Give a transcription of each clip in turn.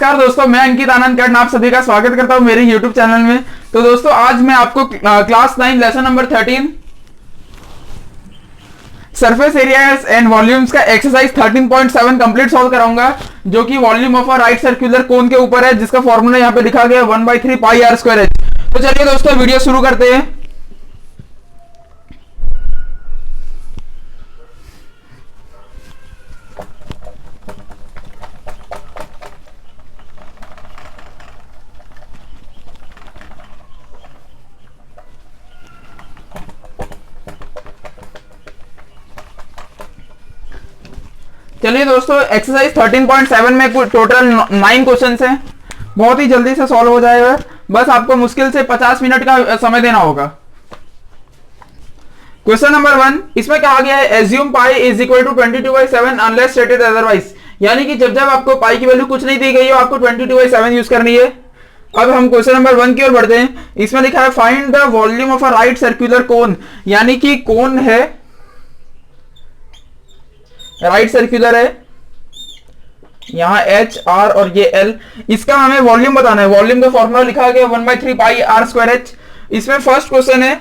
नमस्कार दोस्तों, मैं अंकित आनंद कर्ण आप सभी का स्वागत करता हूं मेरे YouTube चैनल में। तो दोस्तों आज मैं आपको class 9 lesson number 13 surface areas and volumes का एक्सरसाइज 13.7 कंप्लीट सॉल्व कराऊंगा, जो कि volume of a right circular cone के ऊपर है, जिसका फॉर्मूला यहाँ पे लिखा गया 1/3 पाई आर स्क्वायर एच। तो चलिए दोस्तों वीडियो शुरू करते हैं। चलिए दोस्तों एक्सरसाइज 13.7 में टोटल 9 क्वेश्चंस हैं, बहुत ही जल्दी से सॉल्व हो जाएगा। बस आपको मुश्किल से 50 मिनट का समय देना होगा। क्वेश्चन नंबर 1, इसमें कहा गया है assume pi is equal to 22/7 unless stated otherwise, यानी कि जब जब आपको पाई की वैल्यू कुछ नहीं दी गई हो आपको 22/7 यूज करनी है। अब हम क्वेश्चन नंबर 1 की ओर बढ़ते हैं। इसमें लिखा है find the volume of a right circular cone, यानी कि कोन है राइट सर्कुलर है, यहां एच आर और ये एल, इसका हमें वॉल्यूम बताना है। वॉल्यूम का फॉर्मूला लिखा गया 1/3 पाई आर स्क्वायर एच। इसमें फर्स्ट क्वेश्चन है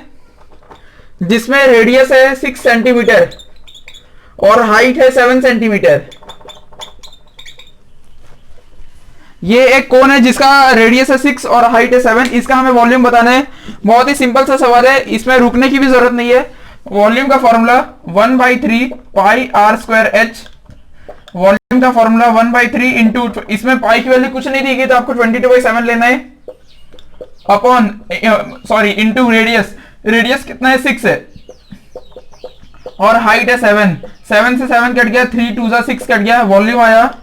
जिसमें रेडियस है 6 सेंटीमीटर और हाइट है 7 सेंटीमीटर। ये एक कोन है जिसका रेडियस है 6 और हाइट है 7, इसका हमें वॉल्यूम बताना है। बहुत ही सिंपल सा सवाल है, इसमें रुकने की भी जरूरत नहीं है। वॉल्यूम का formula 1/3 pi R square H. Volume का फॉर्मूला 1/3 इंटू, इसमें पाई की वैल्यू कुछ नहीं दी गई तो आपको 22/7 लेना है, अपॉन इंटू रेडियस। रेडियस कितना है 6 है और हाइट है 7 से 7 कट गया, 3 2 6 कट गया, वॉल्यूम आया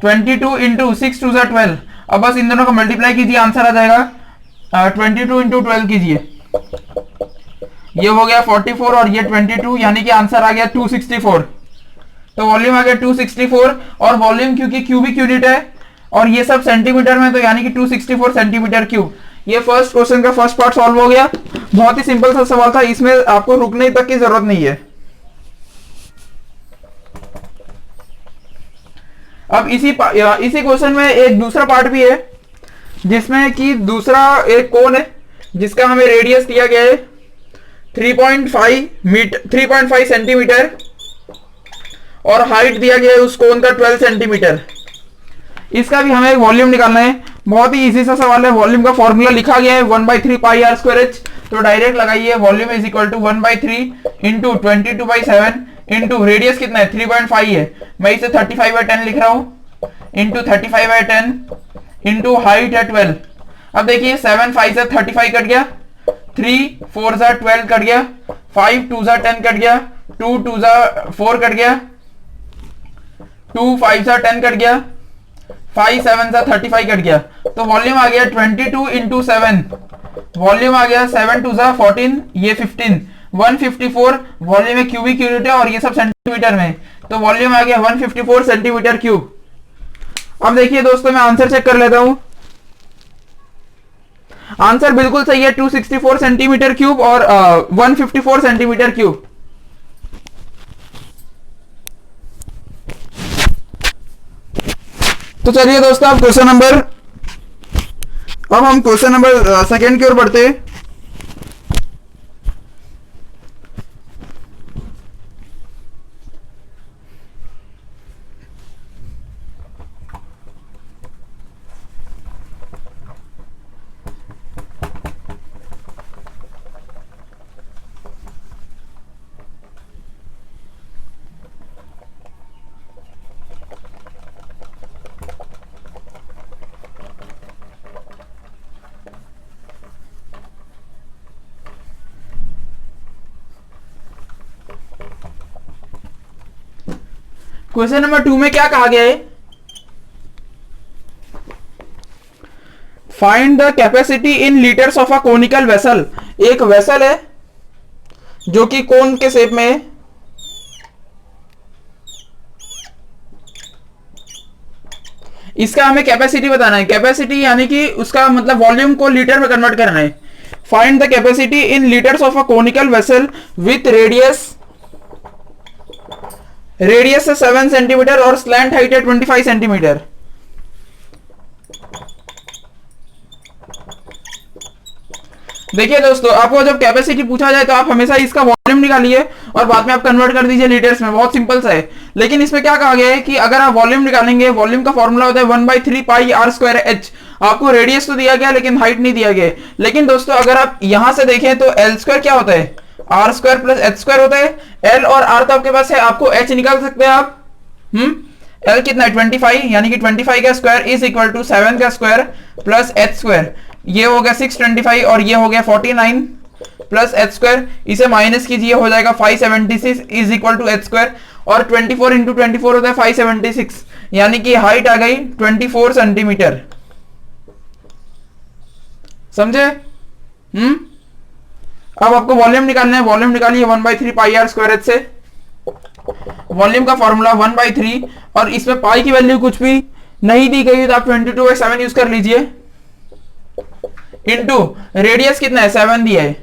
22 इंटू 6 2 12। अब बस इन दोनों को मल्टीप्लाई कीजिए, आंसर आ जाएगा 22 इंटू 12 कीजिए, ये हो गया 44 और ये 22, यानी कि आंसर आ गया 264। तो वॉल्यूम आ गया 264 और वॉल्यूम क्योंकि क्यूबिक यूनिट है और ये सब सेंटीमीटर में, तो यानी कि 264 सेंटीमीटर क्यूब। ये फर्स्ट क्वेश्चन का फर्स्ट पार्ट सॉल्व हो गया। बहुत ही सिंपल सा सवाल था, इसमें आपको रुकने तक की जरूरत नहीं है। अब इसी क्वेश्चन में एक दूसरा पार्ट भी है, जिसमें कि दूसरा एक कोन है जिसका हमें रेडियस दिया गया है 3.5 सेंटीमीटर और हाइट दिया गया है उस कोन का 12 सेंटीमीटर। इसका भी हमें एक वॉल्यूम निकालना है। बहुत ही इजी सा सवाल है। वॉल्यूम का फॉर्मूला लिखा गया है 1/3 पाई आर स्क्वायर एच, तो डायरेक्ट लगाइए volume is equal to 1/3 into 22/7 into radius कितना है 3.5 है, मैं इसे 35/10 लिख रहा हूं, इंटू 35/10 इंटू हाइट है 12। अब देखिए 7 5 से 35 कट गया, 3 4 जा 12 कट गया, 5 2 जा 10 कट गया, 2 2 जा 4 कट गया, 2 5 जा 10 कट गया, 5 7 जा 35 कट गया। तो वॉल्यूम आ गया 22 इंटू 7, वॉल्यूम आ गया 7 2 जा 14, ये 15, 154 वॉल्यूम में क्यूबिक यूनिट है और ये सब सेंटीमीटर में, तो वॉल्यूम आ गया 154 सेंटीमीटर क्यूब। अब देखिए दोस्तों मैं आंसर चेक कर लेता हूं। आंसर बिल्कुल सही है, 264 सेंटीमीटर क्यूब और 154 सेंटीमीटर क्यूब। तो चलिए दोस्तों अब हम क्वेश्चन नंबर सेकंड की ओर बढ़ते हैं। क्वेश्चन नंबर 2 में क्या कहा गया है, find the capacity in litres of a conical vessel. एक वेसल है जो कि कोन के शेप में है, इसका हमें कैपेसिटी बताना है। कैपेसिटी यानी कि उसका मतलब वॉल्यूम को लीटर में कन्वर्ट करना है। Find the capacity in litres of a conical vessel with radius radius है 7 सेंटीमीटर और स्लैंट हाइट है 25 सेंटीमीटर। देखिए दोस्तों, आपको जब कैपेसिटी पूछा जाए तो आप हमेशा इसका वॉल्यूम निकालिए और बाद में आप कन्वर्ट कर दीजिए लीटर्स में, बहुत सिंपल सा है। लेकिन इसमें क्या कहा गया है कि अगर आप वॉल्यूम निकालेंगे, वॉल्यूम का फॉर्मूला होता है 1/3 पाई आर स्क्वायर एच। आपको रेडियस तो दिया गया लेकिन हाइट नहीं दिया गया। लेकिन दोस्तों अगर आप यहां से देखें तो एल स्क्वायर क्या होता है, R square plus H square होता है। एल और आर तो आपके पास है, आपको एच निकाल सकते हैं आप। एल कितना है 25, यानी कि 25 का स्क्वायर इज इक्वल टू 7 का स्क्वायर प्लस एच स्क्वायर। ये हो गया 625 और ये हो गया 49 प्लस एच स्क्वायर। इसे माइनस कीजिए, हो जाएगा 576 is equal to H square. और 24 इंटू 24 होता है 576, यानी कि हाइट आ गई 24 सेंटीमीटर। समझे? अब आपको वॉल्यूम निकालना है। वॉल्यूम निकालिए 1/3 पाई आर स्क्वायर एच से। वॉल्यूम का फॉर्मूला 1/3 और इसमें पाई की वैल्यू कुछ भी नहीं दी गई तो आप 22/7 यूज कर लीजिए। इंटू रेडियस कितना है 7 दिया है,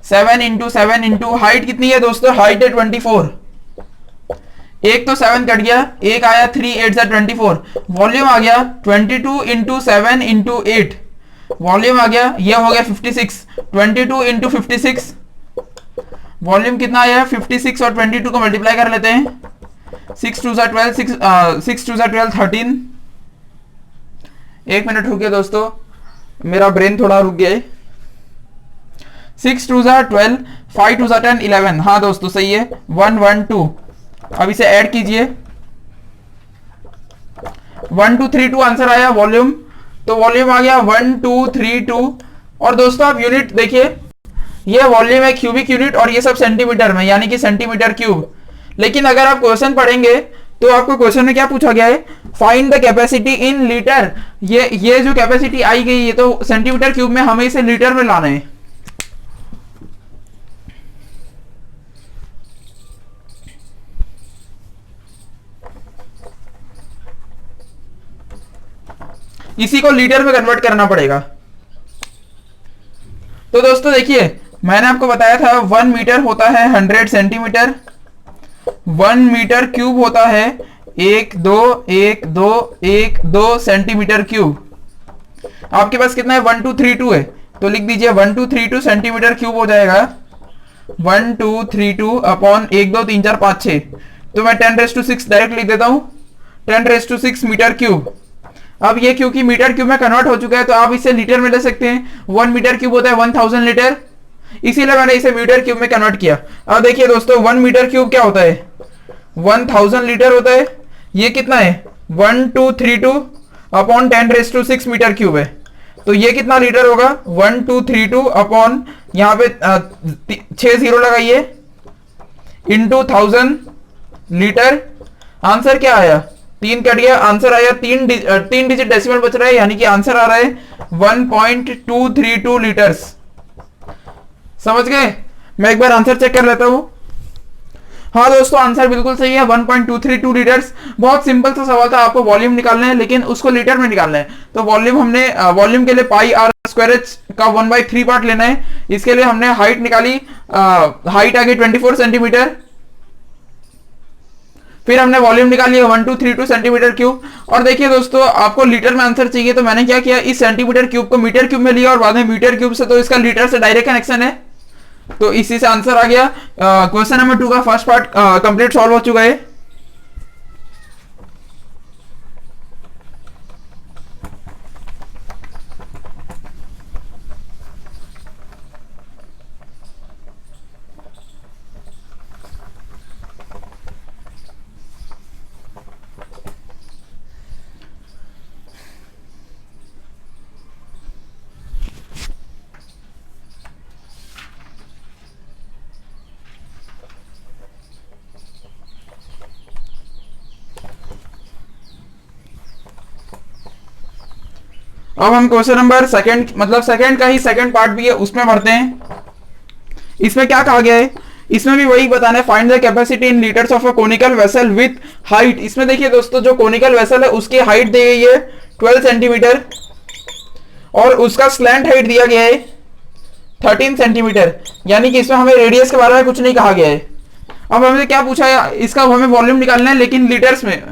7 इंटू 7 इंटू हाइट कितनी है दोस्तों, हाइट है 24। एक तो 7 कट गया, एक आया 3 8 से 24। वॉल्यूम आ गया 22 इंटू 7 इंटू 8, वॉल्यूम आ गया, ये हो गया 56। 22 इंटू 56, वॉल्यूम कितना आया 56 और 22 को मल्टीप्लाई कर लेते हैं। 6 2 12, 6 2 12 13। एक मिनट रुकिए दोस्तों, मेरा ब्रेन थोड़ा रुक गया है। 6 2 12, 5 2 10 11। हाँ दोस्तों सही है, 1 1 2। अब इसे ऐड कीजिए, 1 2 3 2 आंसर आया वॉल्यूम। तो वॉल्यूम आ गया 1 2 3 2। और दोस्तों आप यूनिट देखिए, ये वॉल्यूम है क्यूबिक यूनिट और ये सब सेंटीमीटर में, यानी कि सेंटीमीटर क्यूब। लेकिन अगर आप क्वेश्चन पढ़ेंगे तो आपको क्वेश्चन में क्या पूछा गया है, find the capacity in litre. ये जो कैपेसिटी आई गई ये तो सेंटीमीटर क्यूब में, हमें इसे लीटर में लाना है। इसी को लीटर में कन्वर्ट करना पड़ेगा। तो दोस्तों देखिए, मैंने आपको बताया था 1 मीटर होता है 100 सेंटीमीटर, 1 मीटर क्यूब होता है 1 2 1 2 1 2 सेंटीमीटर क्यूब। आपके पास कितना है 1 2 3 2 है, तो लिख दीजिए 1 2 3 2 सेंटीमीटर क्यूब हो जाएगा। 1 2 3 2 अपॉन 1 2 3 4 5 6, तो मैं 10⁶ डायरेक्ट लिख देता हूं, 10⁶ मीटर क्यूब। अब ये क्योंकि मीटर क्यूब में कन्वर्ट हो चुका है तो आप इसे लीटर में ले सकते हैं। 1 मीटर क्यूब होता है 1000 लीटर, इसीलिए मैंने इसे मीटर क्यूब में कन्वर्ट किया। अब देखिए दोस्तों, 1 मीटर क्यूब क्या होता है, 1000 लीटर होता है। ये कितना है 1 2 3 2 अपॉन 10⁶ मीटर क्यूब है, तो ये कितना लीटर होगा 1 2 3 2 अपॉन, यहाँ पे 6 0 लगाइए, इंटू 1000 लीटर। आंसर क्या आया, 3 कट गया, आंसर आया 3 डिजिट डेसिमल बच रहा है, यानी कि आंसर आ रहा है 1.232 लीटर्स। समझ गए? मैं एक बार आंसर चेक कर लेता हूं। हाँ दोस्तों, आंसर बिल्कुल सही है, 1.232 लीटर्स। बहुत सिंपल सा सवाल था, आपको वॉल्यूम निकालना है लेकिन उसको लीटर में निकालना है। तो वॉल्यूम हमने वॉल्यूम के लिए पाई आर स्क्वायर एच का 1/3 पार्ट लेना है। इसके लिए हमने हाइट निकाली, हाइट आ गई 24 सेंटीमीटर। फिर हमने वॉल्यूम निकाल लिया 1232 सेंटीमीटर क्यूब। और देखिए दोस्तों, आपको लीटर में आंसर चाहिए तो मैंने क्या किया, इस सेंटीमीटर क्यूब को मीटर क्यूब में लिया और बाद में मीटर क्यूब से, तो इसका लीटर से डायरेक्ट कनेक्शन है, तो इसी से आंसर आ गया। क्वेश्चन नंबर 2 का फर्स्ट पार्ट कंप्लीट सॉल्व हो चुका है। अब हम क्वेश्चन नंबर सेकंड, मतलब सेकंड का ही सेकंड पार्ट भी है, उसमें बढ़ते हैं। इसमें क्या कहा गया है, इसमें भी वही बताना है, find the capacity in litres of a conical vessel with height. इसमें देखिए दोस्तों, जो कोनिकल वेसल है उसकी हाइट दी गई है 12 सेंटीमीटर और उसका स्लैंट हाइट दिया गया है 13 सेंटीमीटर, यानी कि इसमें हमें रेडियस के बारे में कुछ नहीं कहा गया है। अब हमें क्या पूछा है, इसका हमें वॉल्यूम निकालना है लेकिन लीटर्स में।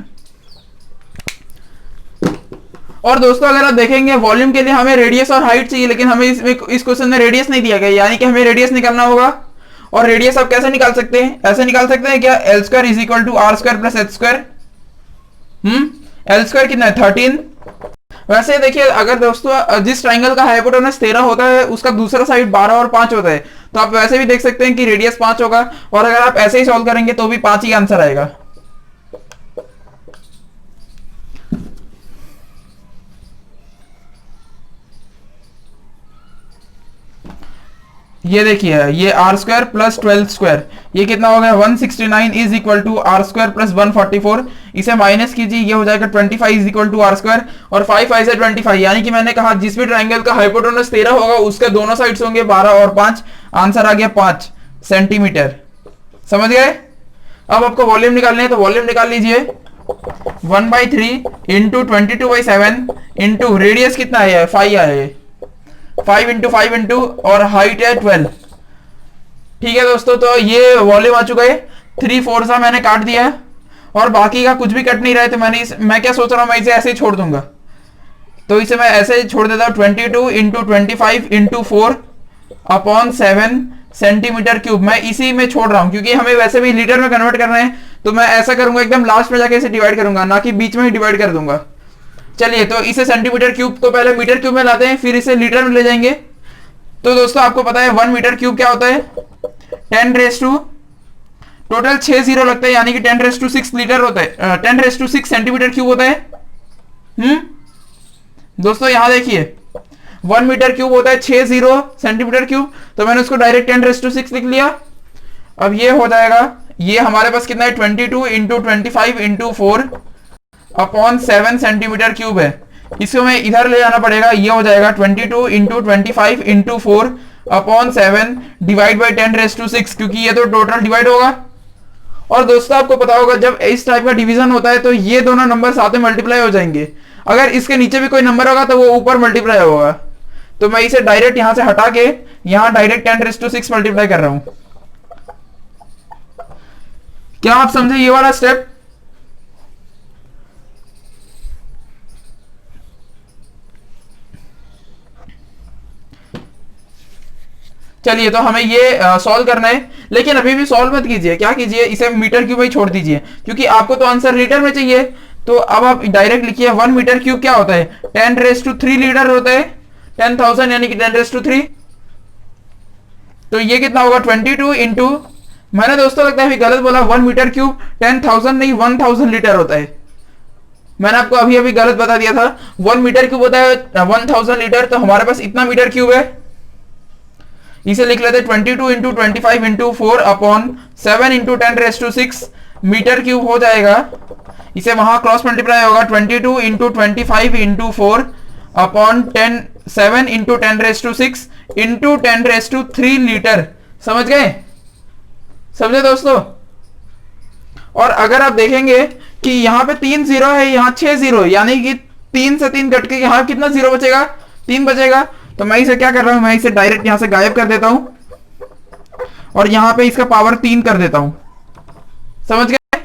और दोस्तों अगर आप देखेंगे वॉल्यूम के लिए हमें रेडियस और हाइट चाहिए, लेकिन हमें इस क्वेश्चन में रेडियस नहीं दिया गया, यानी कि हमें रेडियस निकालना होगा। और रेडियस आप कैसे निकाल सकते हैं, ऐसे निकाल सकते हैं क्या, L square is equal to R square plus H square. L square कितना है 13। वैसे देखिए अगर दोस्तों जिस ट्राइंगल का हाइपोटेनस 13 होता है उसका दूसरा साइड 12 और 5 होता है, तो आप वैसे भी देख सकते हैं कि रेडियस 5 होगा। और अगर आप ऐसे ही सॉल्व करेंगे तो भी 5 ही आंसर आएगा। ये देखिए ये आर स्क्वायर प्लस 12 स्क्वायर ये कितना हो गया 169 is equal to R square plus 144। इसे माइनस कीजिए, ये हो जाएगा 25 is equal to R square और 5 5 से 25, यानी कि मैंने कहा जिस भी ट्राइंगल का हाइपोटेनस 13 होगा उसके दोनों साइड्स होंगे 12 और 5। आंसर आ गया 5 सेंटीमीटर। समझ गए। अब आपको वॉल्यूम निकालने है तो वॉल्यूम निकाल लीजिए 1/3 इंटू 22/7 इंटू रेडियस कितना है 5 है 5 इंटू 5 इंटू और हाइट है 12। ठीक है दोस्तों, तो ये वॉल्यूम आ चुका है। 3/4 सा मैंने काट दिया और बाकी का कुछ भी कट नहीं रहा है, तो मैं क्या सोच रहा हूं, मैं इसे ऐसे ही छोड़ दूंगा। तो इसे मैं ऐसे ही छोड़ देता हूं 22 into 25 into 4 upon 7 centimetre cube. मैं इसी में छोड़ रहा हूं क्योंकि हमें वैसे भी लीटर में कन्वर्ट करना है, तो मैं ऐसा करूंगा एकदम लास्ट में जाके इसे डिवाइड करूंगा, ना कि बीच में ही डिवाइड कर दूंगा। चलिए तो इसे सेंटीमीटर क्यूब को पहले मीटर क्यूब में लाते हैं, फिर इसे लीटर में ले जाएंगे। तो दोस्तों आपको पता है 1 मीटर क्यूब क्या होता है 10 टोटल 6 0 लगता है, यानी कि 10⁶ लीटर होता है 10⁶ सेंटीमीटर क्यूब होता है। दोस्तों यहां देखिए 1 मीटर क्यूब होता है 6 0 सेंटीमीटर क्यूब, तो मैंने उसको डायरेक्ट 10⁶ लिख लिया। अब ये हो जाएगा, ये हमारे पास कितना है 22 into 25 into 4 upon 7 centimetre cube है। इसको मैं इधर ले जाना पड़ेगा, ये हो जाएगा 22 into 25 into 4 upon 7 divide by 10⁶, क्योंकि ये तो टोटल डिवाइड होगा। और दोस्तों आपको पता होगा जब इस टाइप का डिवीजन होता है तो ये दोनों नंबर साथ में मल्टीप्लाई हो जाएंगे। अगर इसके नीचे भी कोई नंबर होगा तो वो ऊपर मल्टीप्लाई होगा। तो मैं इसे डायरेक्ट यहां से हटा के यहां डायरेक्ट 10⁶ मल्टीप्लाई कर रहा हूं। क्या आप समझे ये वाला स्टेप। चलिए तो हमें ये सॉल्व करना है, लेकिन अभी भी सॉल्व मत कीजिए। क्या कीजिए, इसे मीटर क्यूब में ही छोड़ दीजिए क्योंकि आपको तो आंसर लीटर में चाहिए। तो अब आप डायरेक्ट लिखिए 1 मीटर क्यूब क्या होता है 10⁻³ लीटर होता है 10,000 यानी कि 10⁻3। तो ये कितना होगा 22 इंटू, मैंने दोस्तों लगता है अभी गलत बोला, 1 मीटर क्यूब 10,000 नहीं 1000 लीटर होता है। मैंने आपको अभी अभी गलत बता दिया था। 1 मीटर क्यूब होता है 1000 लीटर, तो हमारे पास इतना मीटर क्यूब है। इसे लिख लेते 22 into 25 into 4 upon 7 into 10⁶ metre cube हो जाएगा। इसे वहां क्रॉस मल्टीप्लाई होगा 22 into 25 into 4 upon 7 into 10⁶ into 10⁻³ litre. समझ गए, समझे दोस्तों। और अगर आप देखेंगे कि यहाँ पे 3 0 है, यहाँ 6 0, यानी कि 3 से 3 कट के यहाँ कितना 0 बचेगा 3 बचेगा। तो मैं इसे क्या कर रहा हूं, मैं इसे डायरेक्ट यहां से गायब कर देता हूं और यहां पे इसका पावर 3 कर देता हूं। समझ गए।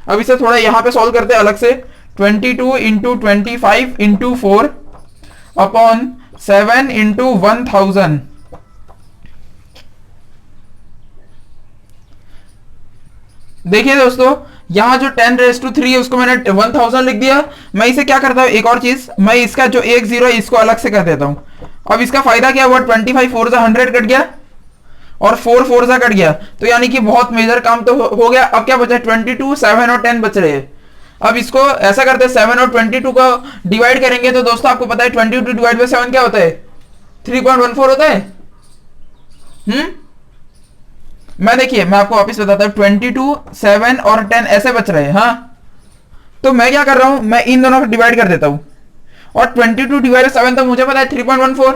अब इसे थोड़ा यहां पे सॉल्व करते हैं अलग से 22 इंटू 25 इंटू 4 अपॉन 7 इंटू 1000। देखिए दोस्तों यहां जो 10⁻³ है उसको मैंने 1000 लिख दिया। मैं इसे क्या करता हूं, एक और चीज, मैं इसका जो 1 0 है इसको अलग से कर देता हूं। अब इसका फायदा क्या हुआ 25 4 जा 100 कट गया और 4 4 जा कट गया, तो यानी कि बहुत मेजर काम तो हो गया। अब क्या बचा 22 7 और 10 बच रहे हैं। अब इसको ऐसा करते हैं 7 और 22 को डिवाइड करेंगे तो दोस्तों आपको पता है 22 डिवाइड बाई 7 क्या होता है 3.14 होता है। मैं देखिए मैं आपको वापस बताता हूं 22 7 और 10 ऐसे बच रहे हैं। हाँ, तो मैं क्या कर रहा हूं, मैं इन दोनों को डिवाइड कर देता हूं और 22 डिवाइड बाई 7 तो मुझे पता है 3.14,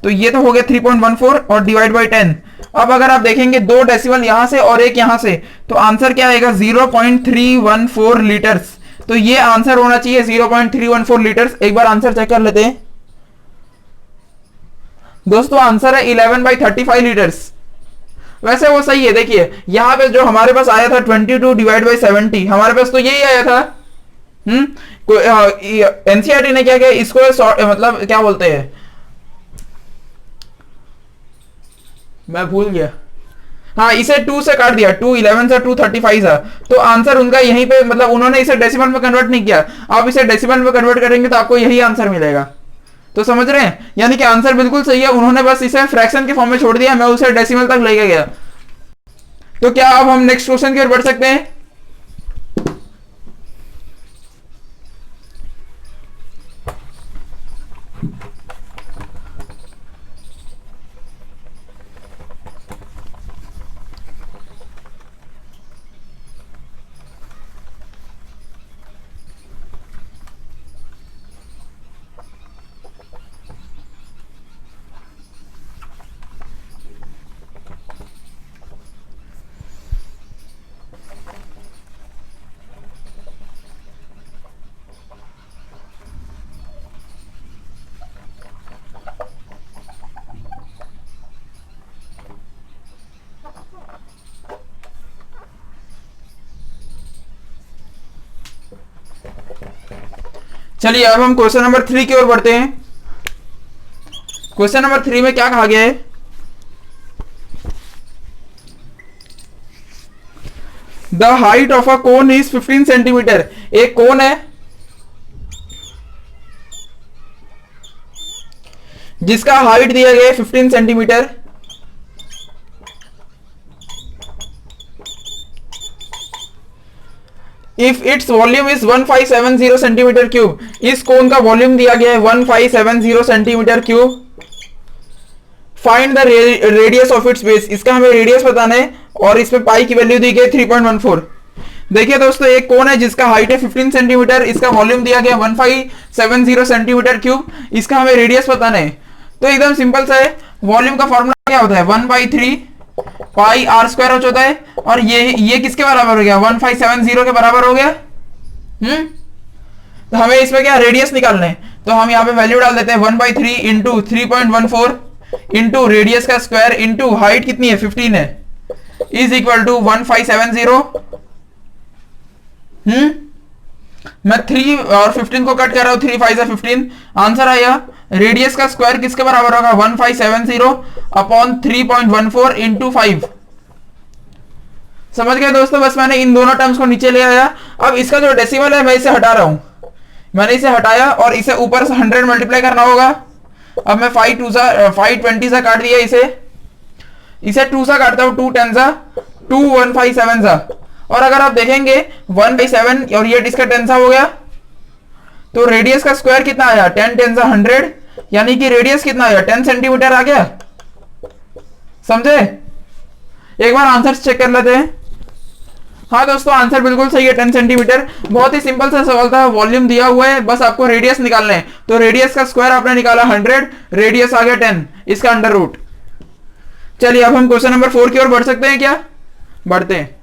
तो ये तो हो गया 3.14 और डिवाइड बाई 10। अब अगर आप देखेंगे 2 डेसिमल यहां से और एक यहां से, तो आंसर क्या आएगा 0.314 लीटर्स। तो ये आंसर होना चाहिए 0.314 लीटर्स। एक बार आंसर चेक कर लेते हैं दोस्तों, आंसर है 11/35 लीटर्स। वैसे वो सही है। देखिए यहां पे जो हमारे पास आया था 22 डिवाइड बाई 70, हमारे पास तो यही आया था। एनसीईआरटी ने क्या किया इसको मतलब क्या बोलते हैं, मैं भूल गया, हाँ इसे 2 से काट दिया, 211 से 235 है, तो आंसर उनका यहीं पे, मतलब उन्होंने इसे डेसिमल में कन्वर्ट नहीं किया, आप इसे डेसिमल में कन्वर्ट करेंगे तो आपको यही आंसर मिलेगा। तो समझ रहे हैं, यानी कि आंसर बिल्कुल सही है, उन्होंने बस इसे फ्रैक्शन के फॉर्म में छोड़ दिया, मैं उसे डेसिमल तक लेके गया। तो क्या अब हम नेक्स्ट क्वेश्चन की ओर बढ़ सकते हैं? चलिए अब हम क्वेश्चन नंबर 3 की ओर बढ़ते हैं। क्वेश्चन नंबर 3 में क्या कहा गया है, the height of a cone is 15 centimetre. एक कोन है जिसका हाइट दिया गया है 15 centimetre, if its volume is 1570 centimetre cube. इस कोन का वॉल्यूम दिया गया है 1570 centimetre cube. Find the radius of its base. इसका हमें रेडियस बताना है और इसमें पाई की वैल्यू दी गई 3.14। देखिए दोस्तों, एक कोन है जिसका हाइट है 15 सेंटीमीटर, इसका वॉल्यूम दिया गया 1570 सेंटीमीटर क्यूब, इसका हमें रेडियस बताना है। तो एकदम सिंपल सा है, वॉल्यूम का फॉर्मूला क्या होता है, 1/3 पाई आर स्क्वायर हो जाता है, और ये किसके बराबर हो गया, 1570 के बराबर हो गया। तो हमें इसमें क्या रेडियस निकालना है, तो हम यहाँ पे वैल्यू डाल देते हैं 1/3 इंटू 3.14 इंटू रेडियस का स्क्वायर इंटू हाइट कितनी है 15 है, इज इक्वल टू 1570। मैं 3 और 15 को कट कर रहा हूं, 3 5 15, आंसर आया रेडियस का स्क्वायर किसके बराबर होगा 1570 अपॉन 3.14 इंटू 5। समझ गए दोस्तों, बस मैंने इन दोनों टर्म्स को नीचे ले आया। अब इसका जो डेसिमल है मैं इसे हटा रहा हूं, मैंने इसे हटाया और इसे ऊपर से 100 मल्टीप्लाई करना होगा। अब मैं 520 सा काट दिया, इसे 2 सा काटता हूं, 2 10 सा 2 157 सा, और अगर आप देखेंगे 1/7 और ये इसका 10 सा हो गया, तो रेडियस का स्क्वायर कितना आया 10 10 सा 100, यानी कि रेडियस कितना आया 10 सेंटीमीटर आ गया। समझे, एक बार आंसर चेक कर लेते हैं। हाँ दोस्तों, आंसर बिल्कुल सही है 10 सेंटीमीटर। बहुत ही सिंपल सा सवाल था, वॉल्यूम दिया हुआ है, बस आपको रेडियस निकालना है। तो रेडियस का स्क्वायर आपने निकाला 100, रेडियस आ गया 10, इसका अंडर रूट। चलिए अब हम क्वेश्चन नंबर 4 की ओर बढ़ सकते हैं क्या? बढ़ते हैं।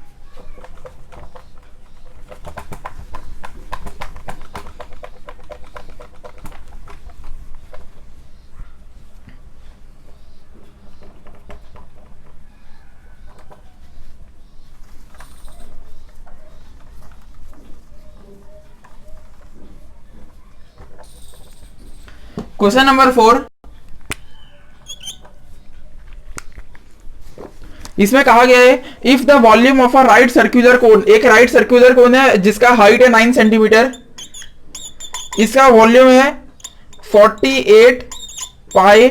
क्वेश्चन नंबर 4, इसमें कहा गया है if the volume of a right circular cone, एक राइट सर्कुलर कोन है जिसका हाइट है 9 सेंटीमीटर, इसका वॉल्यूम है 48 पाई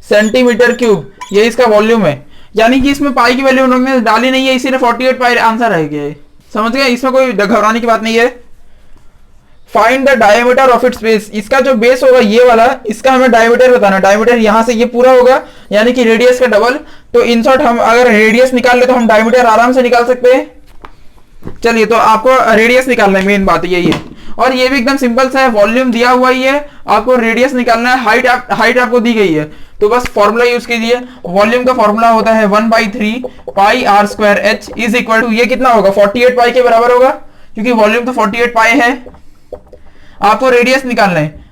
सेंटीमीटर क्यूब, ये इसका वॉल्यूम है। यानी कि इसमें पाई की वैल्यू उन्होंने डाली नहीं है, इसीलिए 48 पाई आंसर आ गया है। समझ गए, इसमें कोई घबराने की बात नहीं है। Find the diameter of its base. इसका जो बेस होगा ये वाला, इसका हमें डायमीटर बताना। डायमीटर यहां से ये पूरा होगा, यानी कि रेडियस का डबल। तो इन शॉर्ट हम अगर रेडियस निकाल ले तो हम डायमीटर आराम से निकाल सकते हैं। चलिए, तो आपको रेडियस निकालना है, मेन बात यही है। और ये भी एकदम सिंपल सा है, वॉल्यूम दिया हुआ ही है, आपको रेडियस निकालना है, हाइट आपको दी गई है, तो बस फॉर्मूला यूज कीजिए। वॉल्यूम का फॉर्मूला होता है 1/3 pi R square H is equal to, ये कितना होगा 48 पाई के बराबर होगा, क्योंकि वॉल्यूम तो 48 पाई है। आपको रेडियस निकालना है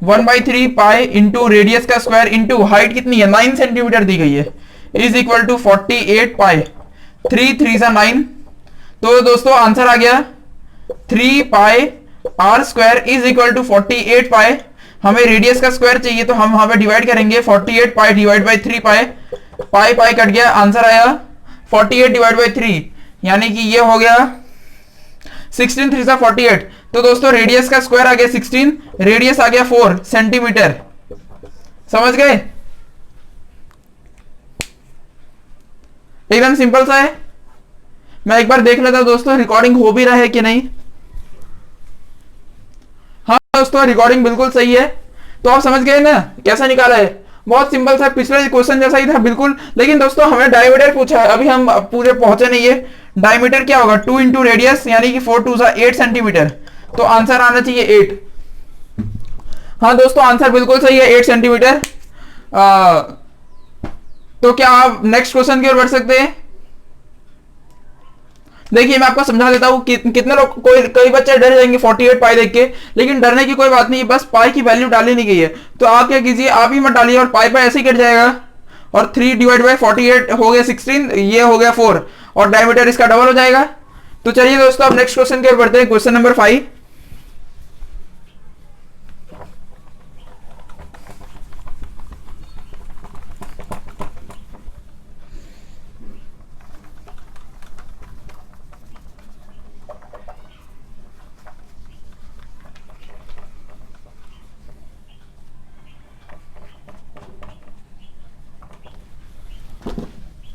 1/3 पाई इंटू रेडियस का स्क्वायर इंटू हाइट कितनी है 9 सेंटीमीटर दी गई है, इज इक्वल टू 48 पाई, 3 3 9। तो दोस्तों आंसर आ गया 3 pi R square is equal to 48 pi. हमें रेडियस का स्क्वायर चाहिए तो हम वहां पे डिवाइड करेंगे, 48 pi divide by 3 pi, pi pi cut गया, आंसर आया 48 डिवाइड बाई 3, यानी कि ये हो गया 16 3 सा 48। तो दोस्तों रेडियस का स्क्वायर आ गया 16, रेडियस आ गया 4 सेंटीमीटर। समझ गए? एकदम सिंपल सा है। मैं एक बार देख लेता हूं दोस्तों रिकॉर्डिंग हो भी रहा है कि नहीं। हाँ दोस्तों रिकॉर्डिंग बिल्कुल सही है। तो आप समझ गए ना कैसा निकाला है? बहुत सिंपल सा, पिछले क्वेश्चन जैसा ही था बिल्कुल। लेकिन दोस्तों हमें डायमीटर पूछा है, अभी हम पूरे पहुंचे नहीं है। डायमीटर क्या होगा? 2 इंटू रेडियस, यानी कि 4 2 8 सेंटीमीटर। तो आंसर आना चाहिए 8। हाँ दोस्तों आंसर बिल्कुल सही है, 8 सेंटीमीटर। तो क्या आप नेक्स्ट क्वेश्चन की ओर बढ़ सकते हैं? देखिए मैं आपको समझा देता हूं कि कितने लोग, कई बच्चे डर जाएंगे 48 पाई देख के, लेकिन डरने की कोई बात नहीं है, बस पाई की वैल्यू डाली नहीं गई है। तो आप क्या कीजिए, आप ही मत डालिए और पाई पाई ऐसे ही कट जाएगा, और 3 डिवाइड बाई 48 हो गया 16, ये हो गया 4, और डायमीटर इसका डबल हो जाएगा। तो चलिए दोस्तों अब नेक्स्ट क्वेश्चन की ओर बढ़ते हैं, क्वेश्चन नंबर 5।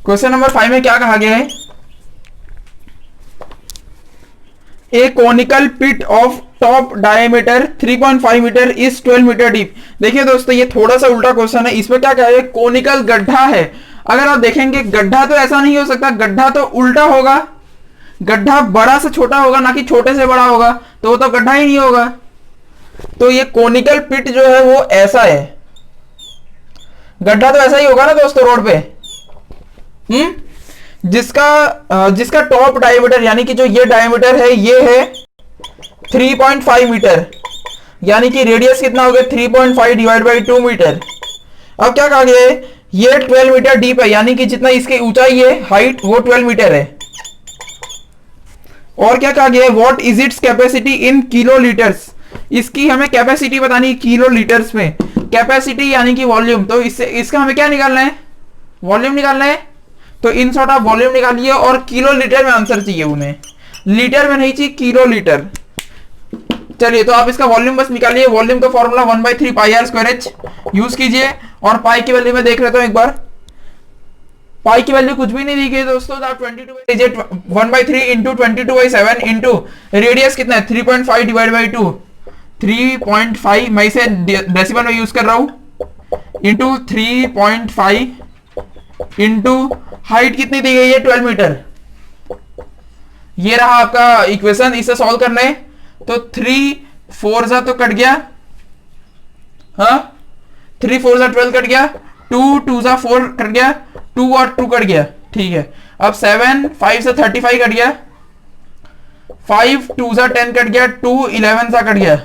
क्वेश्चन नंबर 5 में क्या कहा गया है? A conical pit of top diameter 3.5 metre is 12 metre deep. देखिए दोस्तों ये थोड़ा सा उल्टा क्वेश्चन है। इसमें क्या कहा है? कोनिकल गड्ढा है। अगर आप देखेंगे गड्ढा तो ऐसा नहीं हो सकता, गड्ढा तो उल्टा होगा, गड्ढा बड़ा से छोटा होगा ना कि छोटे से बड़ा होगा, तो वो तो गड्ढा ही नहीं होगा। तो ये कोनिकल पिट जो है वो ऐसा है, गड्ढा तो ऐसा ही होगा ना दोस्तों रोड पे। जिसका टॉप डायमीटर यानी कि जो ये डायमीटर है ये है 3.5 मीटर, यानी कि रेडियस कितना हो गया? 3.5 डिवाइड बाई 2 मीटर। अब क्या कहा गया है? ये 12 मीटर डीप है, यानी कि जितना इसकी ऊंचाई है, हाइट, वो 12 मीटर है। और क्या कहा गया है? What is its capacity in kilo litres. इसकी हमें कैपेसिटी बतानी है किलो लीटर्स में। कैपेसिटी यानी कि वॉल्यूम, तो इससे इसका हमें क्या निकालना है? वॉल्यूम निकालना है। तो इन शॉर्ट आप वॉल्यूम निकालिए, और किलो लीटर में आंसर चाहिए उन्हें, लीटर में नहीं चाहिए, किलो लीटर। चलिए तो आप इसका वॉल्यूम बस निकालिए। वॉल्यूम का formula 1/3 pi R square H use कीजिए, और पाई की वैल्यू में देख लेता हूं एक बार। पाई की वैल्यू कुछ भी नहीं दी गई दोस्तों, तो आप 1/3 इंटू 22/7 इंटू रेडियस कितना है? 3.5 डिवाइड बाई 2, 3.5 मैं इसे डेसिमल में यूज कर रहा हूं, इंटू 3.5 इंटू हाइट कितनी दी गई है? 12 मीटर। ये रहा आपका इक्वेशन, इसे सॉल्व करना है। तो 3 4 जा तो कट गया, हाँ 3 4 जा 12 कट गया, 2 2 जा 4 कट गया, 2 और 2 कट गया, ठीक है। अब 7 5 से 35 कट गया, 5 2 जा 10 कट गया, 2 11 सा कट गया।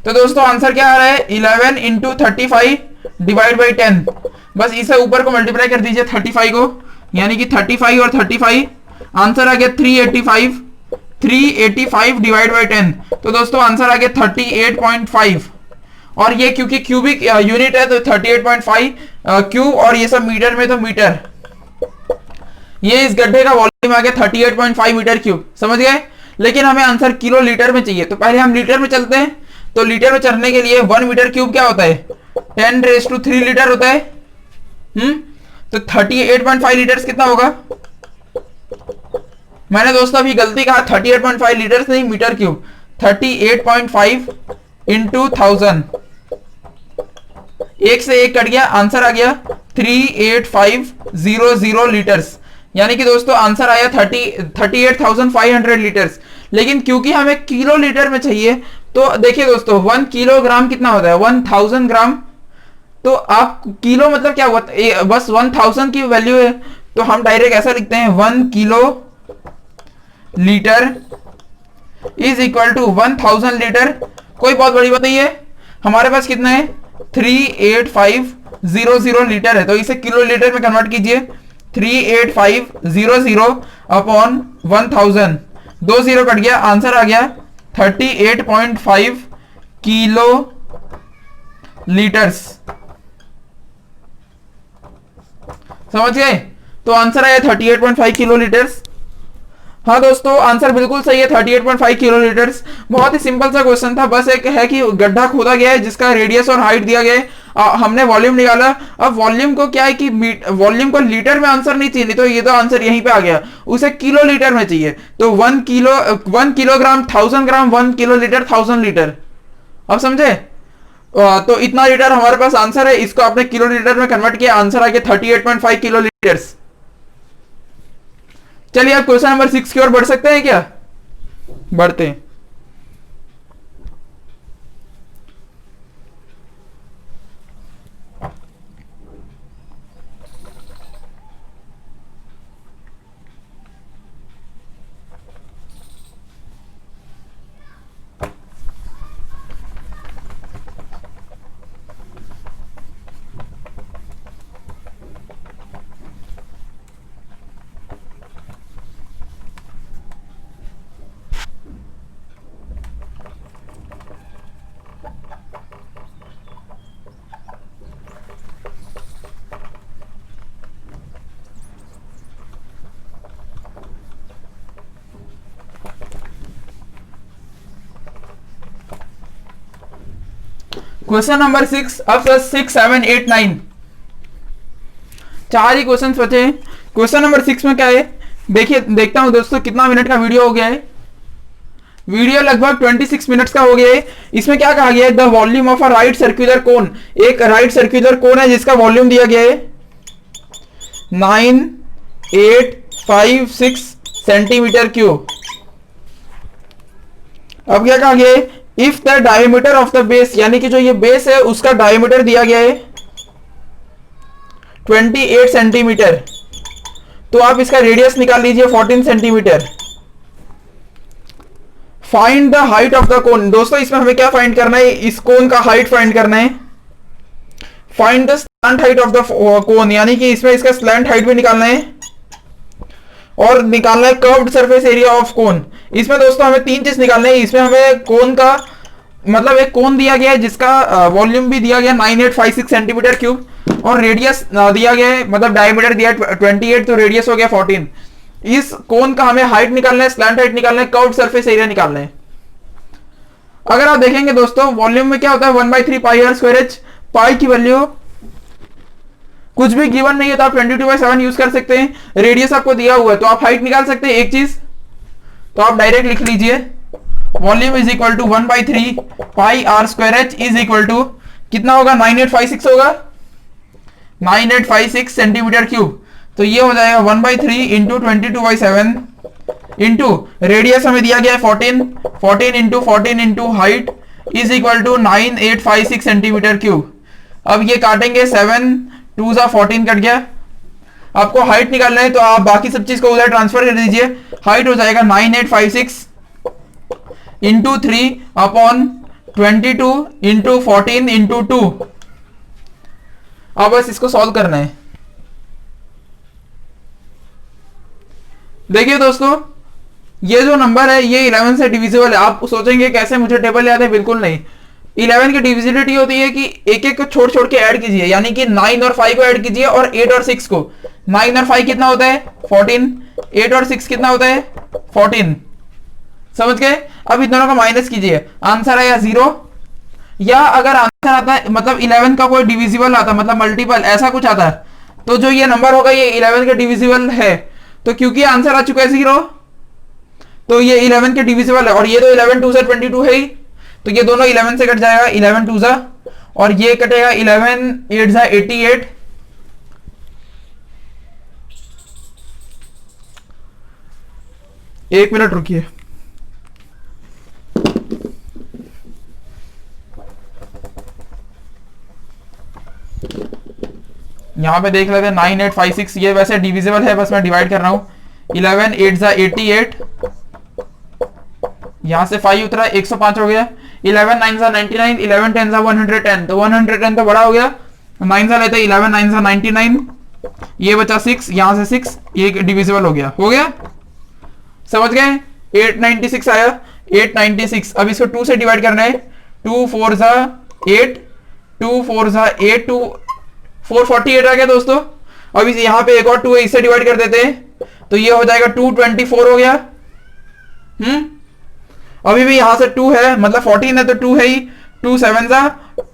तो दोस्तों आंसर क्या आ रहा है? 11 इंटू 35 डिवाइड बाई 10। बस इसे ऊपर को मल्टीप्लाई कर दीजिए 35 को, यानी कि 35 और 35, आंसर आ गया 385। 385 डिवाइड बाई 10, तो दोस्तों आंसर आ गया 38.5। और ये क्योंकि क्यूबिक यूनिट है तो 38.5 क्यूब, और ये सब मीटर में तो मीटर। ये इस गड्ढे का वॉल्यूम आ गया 38.5 मीटर क्यूब। समझ गए? लेकिन हमें आंसर किलो लीटर में चाहिए, तो पहले हम लीटर में चलते हैं। तो लीटर में चलने के लिए 1 मीटर क्यूब क्या होता है? 10⁻³ लीटर होता है। तो 38.5 लीटर्स कितना होगा? मैंने दोस्तों अभी गलती कहा, 38.5 लीटर्स नहीं, मीटर क्यूब। 38.5 इंटू 1000, एक से एक कट गया, आंसर आ गया 38500 लीटर्स, यानी कि दोस्तों आंसर आया 38,500 लीटर्स। लेकिन क्योंकि हमें किलो लीटर में चाहिए, तो देखिए दोस्तों 1 किलोग्राम कितना होता है? 1000 ग्राम। तो आप किलो मतलब क्या हुआ? बस 1000 की वैल्यू है, तो हम डायरेक्ट ऐसा लिखते हैं 1 kilolitre is equal to 1000 litre. कोई बहुत बड़ी बात नहीं है, हमारे पास कितना है? 38500 लीटर है, तो इसे किलो लीटर में कन्वर्ट कीजिए। 38500 अपॉन 1000 2 0 कट गया, आंसर आ गया 38.5 किलो लीटर्स। समझ गए? तो आंसर आया 38.5 किलो लीटर्स। हाँ दोस्तों, आंसर बिल्कुल सही है, 38.5 किलो लीटर्स। बहुत ही सिंपल सा क्वेश्चन था, बस एक है कि गड्ढा खोदा गया है जिसका रेडियस और हाइट दिया गया है, हमने वॉल्यूम निकाला। अब वॉल्यूम को क्या है कि वॉल्यूम को लीटर में आंसर नहीं चाहिए, तो ये तो आंसर यहीं पे आ गया, उसे किलो लीटर में चाहिए। तो 1 किलोग्राम 1000 ग्राम, 1 किलो लीटर 1000 लीटर। अब समझे? तो इतना लीटर हमारे पास आंसर है, इसको आपने किलो लीटर में कन्वर्ट किया, आंसर आ गया 38.5 किलो लीटर्स। चलिए आप क्वेश्चन नंबर 6 की ओर बढ़ सकते हैं क्या? बढ़ते हैं। क्वेश्चन नंबर 6, अब 6 7 8 9 चार ही क्वेश्चन बचे हैं। क्वेश्चन नंबर 6 में क्या है, देखिए, देखता हूं दोस्तों कितना मिनट का वीडियो हो गया है। वीडियो लगभग 26 मिनट्स का हो गया है। इसमें क्या कहा गया है, the volume of a right circular cone, एक राइट सर्कुलर कोन है जिसका वॉल्यूम दिया गया है 9856 सेंटीमीटर क्यूब। अब क्या कहा गया है, if the diameter of the base, यानी कि जो ये बेस है उसका डायमीटर दिया गया है 28 सेंटीमीटर, तो आप इसका रेडियस निकाल लीजिए 14 centimetre. Find the height of the cone. दोस्तों इसमें हमें क्या फाइंड करना है, इस कोन का हाइट फाइंड करना है। Find the slant height of the cone, यानी कि इसमें इसका स्लैंट हाइट भी निकालना है और निकालना है कर्व्ड सरफेस एरिया ऑफ कोन। इसमें दोस्तों हमें 3 चीज निकालना है। इसमें हमें कोन का मतलब एक कोन दिया गया है जिसका वॉल्यूम भी दिया गया 9856 सेंटीमीटर क्यूब और रेडियस दिया गया है, मतलब डायमीटर दिया 28, तो रेडियस हो गया 14। इस कोन का हमें हाइट निकालना है, स्लैंट हाइट निकालना है, कर्व्ड सरफेस एरिया निकालना है। अगर आप देखेंगे दोस्तों वॉल्यूम में क्या होता है 1/3 पाई आर स्क्वायर एच। पाई की वैल्यू कुछ भी गिवन नहीं है तो आप 22/7 यूज कर सकते हैं। रेडियस आपको दिया हुआ है तो आप हाइट निकाल सकते हैं। एक चीज तो आप डायरेक्ट लिख लीजिए, volume is equal to 1/3 pi R square H is equal to कितना होगा, 9856 होगा, 9856 सेंटीमीटर क्यूब। तो ये हो जाएगा 1/3 इंटू 22/7 इंटू रेडियस हमें दिया गया है 14, 14 into 14 into height is equal to 9856 centimetre cube. अब ये काटेंगे, 7 2 जा 14 कट गया। आपको हाइट निकालना है तो आप बाकी सब चीज को उधर ट्रांसफर कर दीजिए। हाइट हो जाएगा 9856 इंटू 3 अपॉन 22 इंटू 14 इंटू 2। अब बस इसको सॉल्व करना है। देखिए दोस्तों ये जो नंबर है ये 11 से डिविजिबल है। आप सोचेंगे कैसे मुझे टेबल याद है, बिल्कुल नहीं। 11 की डिविजिबिलिटी होती है कि एक एक को छोड़ छोड़ के ऐड कीजिए, यानी कि 9 और 5 को ऐड कीजिए और 8 और 6 को। 9 और 5 कितना होता है 14, 8 और 6 कितना होता है 14। समझ गए? अब इन दोनों को माइनस कीजिए, आंसर आया 0। या अगर आंसर आता है मतलब 11 का कोई डिविजिबल आता मतलब मल्टीपल ऐसा कुछ आता है तो जो ये नंबर होगा ये 11 के डिविजिबल है। तो क्योंकि आंसर आ चुका है 0 तो ये 11 के डिविजिबल है और ये तो 11 2 से 22 है ही, तो ये दोनों 11 से कट जाएगा, 11 2 जा और ये कटेगा 11 8 जा 88। एक मिनट रुकिए, यहां पे देख लेते हैं 9856 ये वैसे डिविजिबल है, बस मैं डिवाइड कर रहा हूं। 11 8 जा 88, यहां से 5 उतरा 105 हो गया। 11 9 जा 99, 11 10 जा 110, तो 110 तो बड़ा हो गया। 9 जा लेते 11 9 जा 99, ये बचा 6, यहां से 6, ये डिविजिबल हो गया। समझ गए? 896 आया, 896। अब इसको 2 से डिवाइड करना है, 2 4 जा 8, 2 4 जा 8, 2 448 आ गया दोस्तों। अब इस यहाँ पे एक और 2 है, इससे डिवाइड कर देते हैं तो ये हो जाएगा 224 हो गया। अभी भी यहां से 2 है, मतलब 14 है तो 2 है ही, 2 7 जा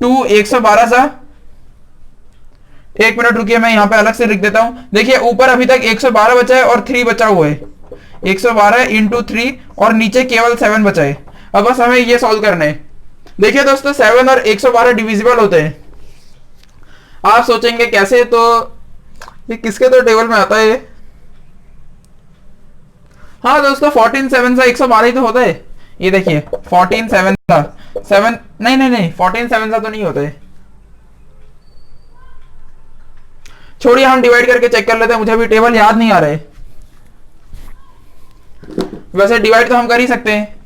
2, 112 सा। एक मिनट रुकिए, मैं यहां पे अलग से लिख देता हूं। देखिए ऊपर अभी तक 112 बचा है और 3 बचा हुआ है, 112 इंटू 3 और नीचे केवल 7 बचा है। अब बस हमें ये सॉल्व करना है। देखिए दोस्तों 7 और 112 डिविजिबल होते हैं। आप सोचेंगे कैसे, तो ये किसके तो टेबल में आता है। हाँ दोस्तों 14 7 सा 112 ही तो होता है। ये देखिए 14 7 सा 7, नहीं 14 7 सा तो नहीं होता है। छोड़िए, हम डिवाइड करके चेक कर लेते हैं, मुझे अभी टेबल याद नहीं आ रहा है। वैसे डिवाइड तो हम कर ही सकते हैं,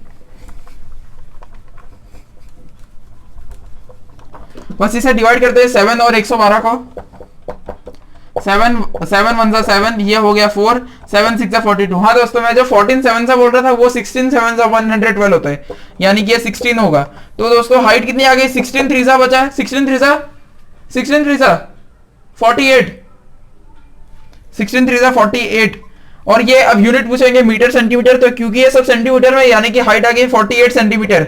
बस इसे डिवाइड करते हैं 7 और 112 को। 7 7 1 7, ये हो गया 4, 7 6 42। हाँ दोस्तों, मैं जो 14 7 सा बोल रहा था वो 16 7 सा 112 होता है, यानी कि ये 16 होगा। तो दोस्तों हाइट कितनी आ गई, 16 3 सा बचा है, 16 3 सा 48, 16 3 सा 48। और ये अब यूनिट पूछेंगे मीटर सेंटीमीटर, तो क्योंकि ये सब सेंटीमीटर में, यानी कि हाइट आ गई 48 सेंटीमीटर।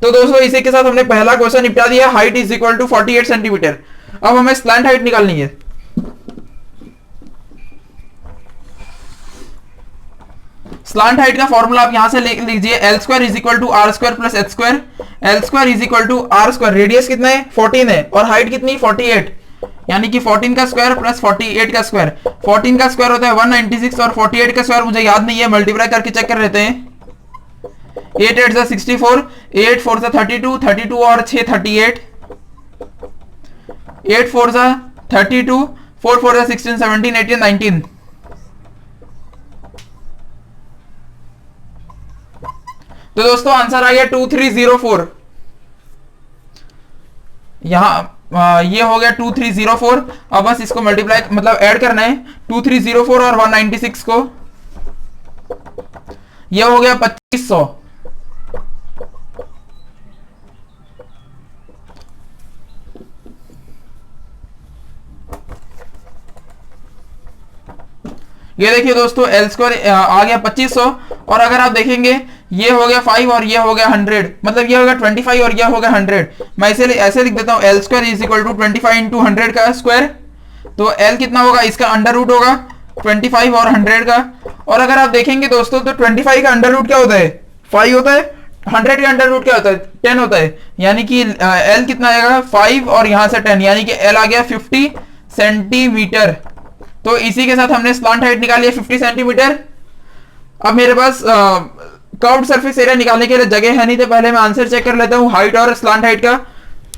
तो दोस्तों इसी के साथ हमने पहला क्वेश्चन निपटा दिया, height is equal to 48 centimetre. अब हमें स्लैंट हाइट निकालनी है। स्लैंट हाइट का फॉर्मूला आप यहां से लिख लीजिए, L square is equal to R square plus H square. L square is equal to R square, radius कितना है 14 है और हाइट कितनी 48, यानी कि 14 का स्क्वायर प्लस 48 का स्क्वायर। 14 का स्क्वायर होता है 196 और 48 का स्क्वायर मुझे याद नहीं है, मल्टीप्लाई करके चेक कर लेते हैं। 8 8 जा 64, 8 4 जा 32, 32 और 6 38, 8 4 जा 32, 4 4 जा 16, 17 18 19। तो दोस्तों आंसर आ गया 2304। यहां ये हो गया 2304। अब बस इसको मल्टीप्लाई मतलब ऐड करना है, 2304 और 196 को, ये हो गया 2500। ये देखिए दोस्तों एल स्क्वायर आ गया 2500, और अगर आप देखेंगे ये हो गया 5 और ये हो गया 100, मतलब ये हो गया 25 और ये हो गया 100। मैं इसे ऐसे लिख देता हूं, L square is equal to 25 into 100 का स्क्वायर। तो एल कितना होगा, इसका अंडर रूट होगा 25 और 100 का। और अगर आप देखेंगे दोस्तों तो 25 का अंडर रूट क्या होता है 5 होता है, 100 का अंडर रूट क्या होता है 10 होता है, यानी कि एल कितना आएगा 5 और यहां से 10, यानी कि एल आ गया 50 सेंटीमीटर। तो इसी के साथ हमने स्लैंट हाइट निकाली है 50 सेंटीमीटर। अब मेरे पास कर्व्ड सरफेस एरिया निकालने के लिए जगह है नहीं, तो पहले मैं आंसर चेक कर लेता हूं हाइट और स्लैंट हाइट का।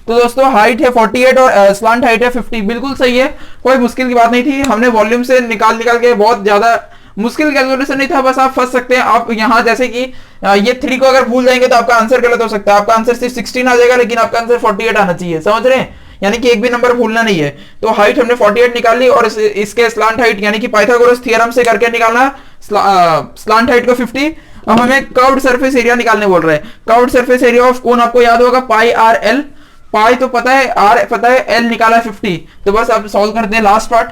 तो दोस्तों हाइट है 48 और स्लैंट हाइट है 50, बिल्कुल सही है, कोई मुश्किल की बात नहीं थी। हमने वॉल्यूम से निकाल के बहुत ज्यादा मुश्किल कैलकुलेशन नहीं था, बस आप फंस सकते हैं। आप यहाँ जैसे कि ये 3 को अगर भूल जाएंगे तो आपका आंसर गलत हो सकता है, आपका आंसर सिर्फ 16 आ जाएगा, लेकिन आपका आंसर 48 आना चाहिए, समझ रहे हैं, यानी कि एक भी नंबर भूलना नहीं है। तो हाइट हमने 48 निकाल ली, और इसके स्लैंट हाइट यानी कि पाइथागोरस थ्योरम से करके निकालना स्लैंट हाइट को 50। अब हमें कर्व्ड सरफेस एरिया निकालने बोल रहे हैं। कर्व्ड सरफेस एरिया ऑफ कोन आपको याद होगा पाई आर एल, पाई तो पता है, आर पता है, एल निकाला 50। तो बस अब सॉल्व करते हैं लास्ट पार्ट।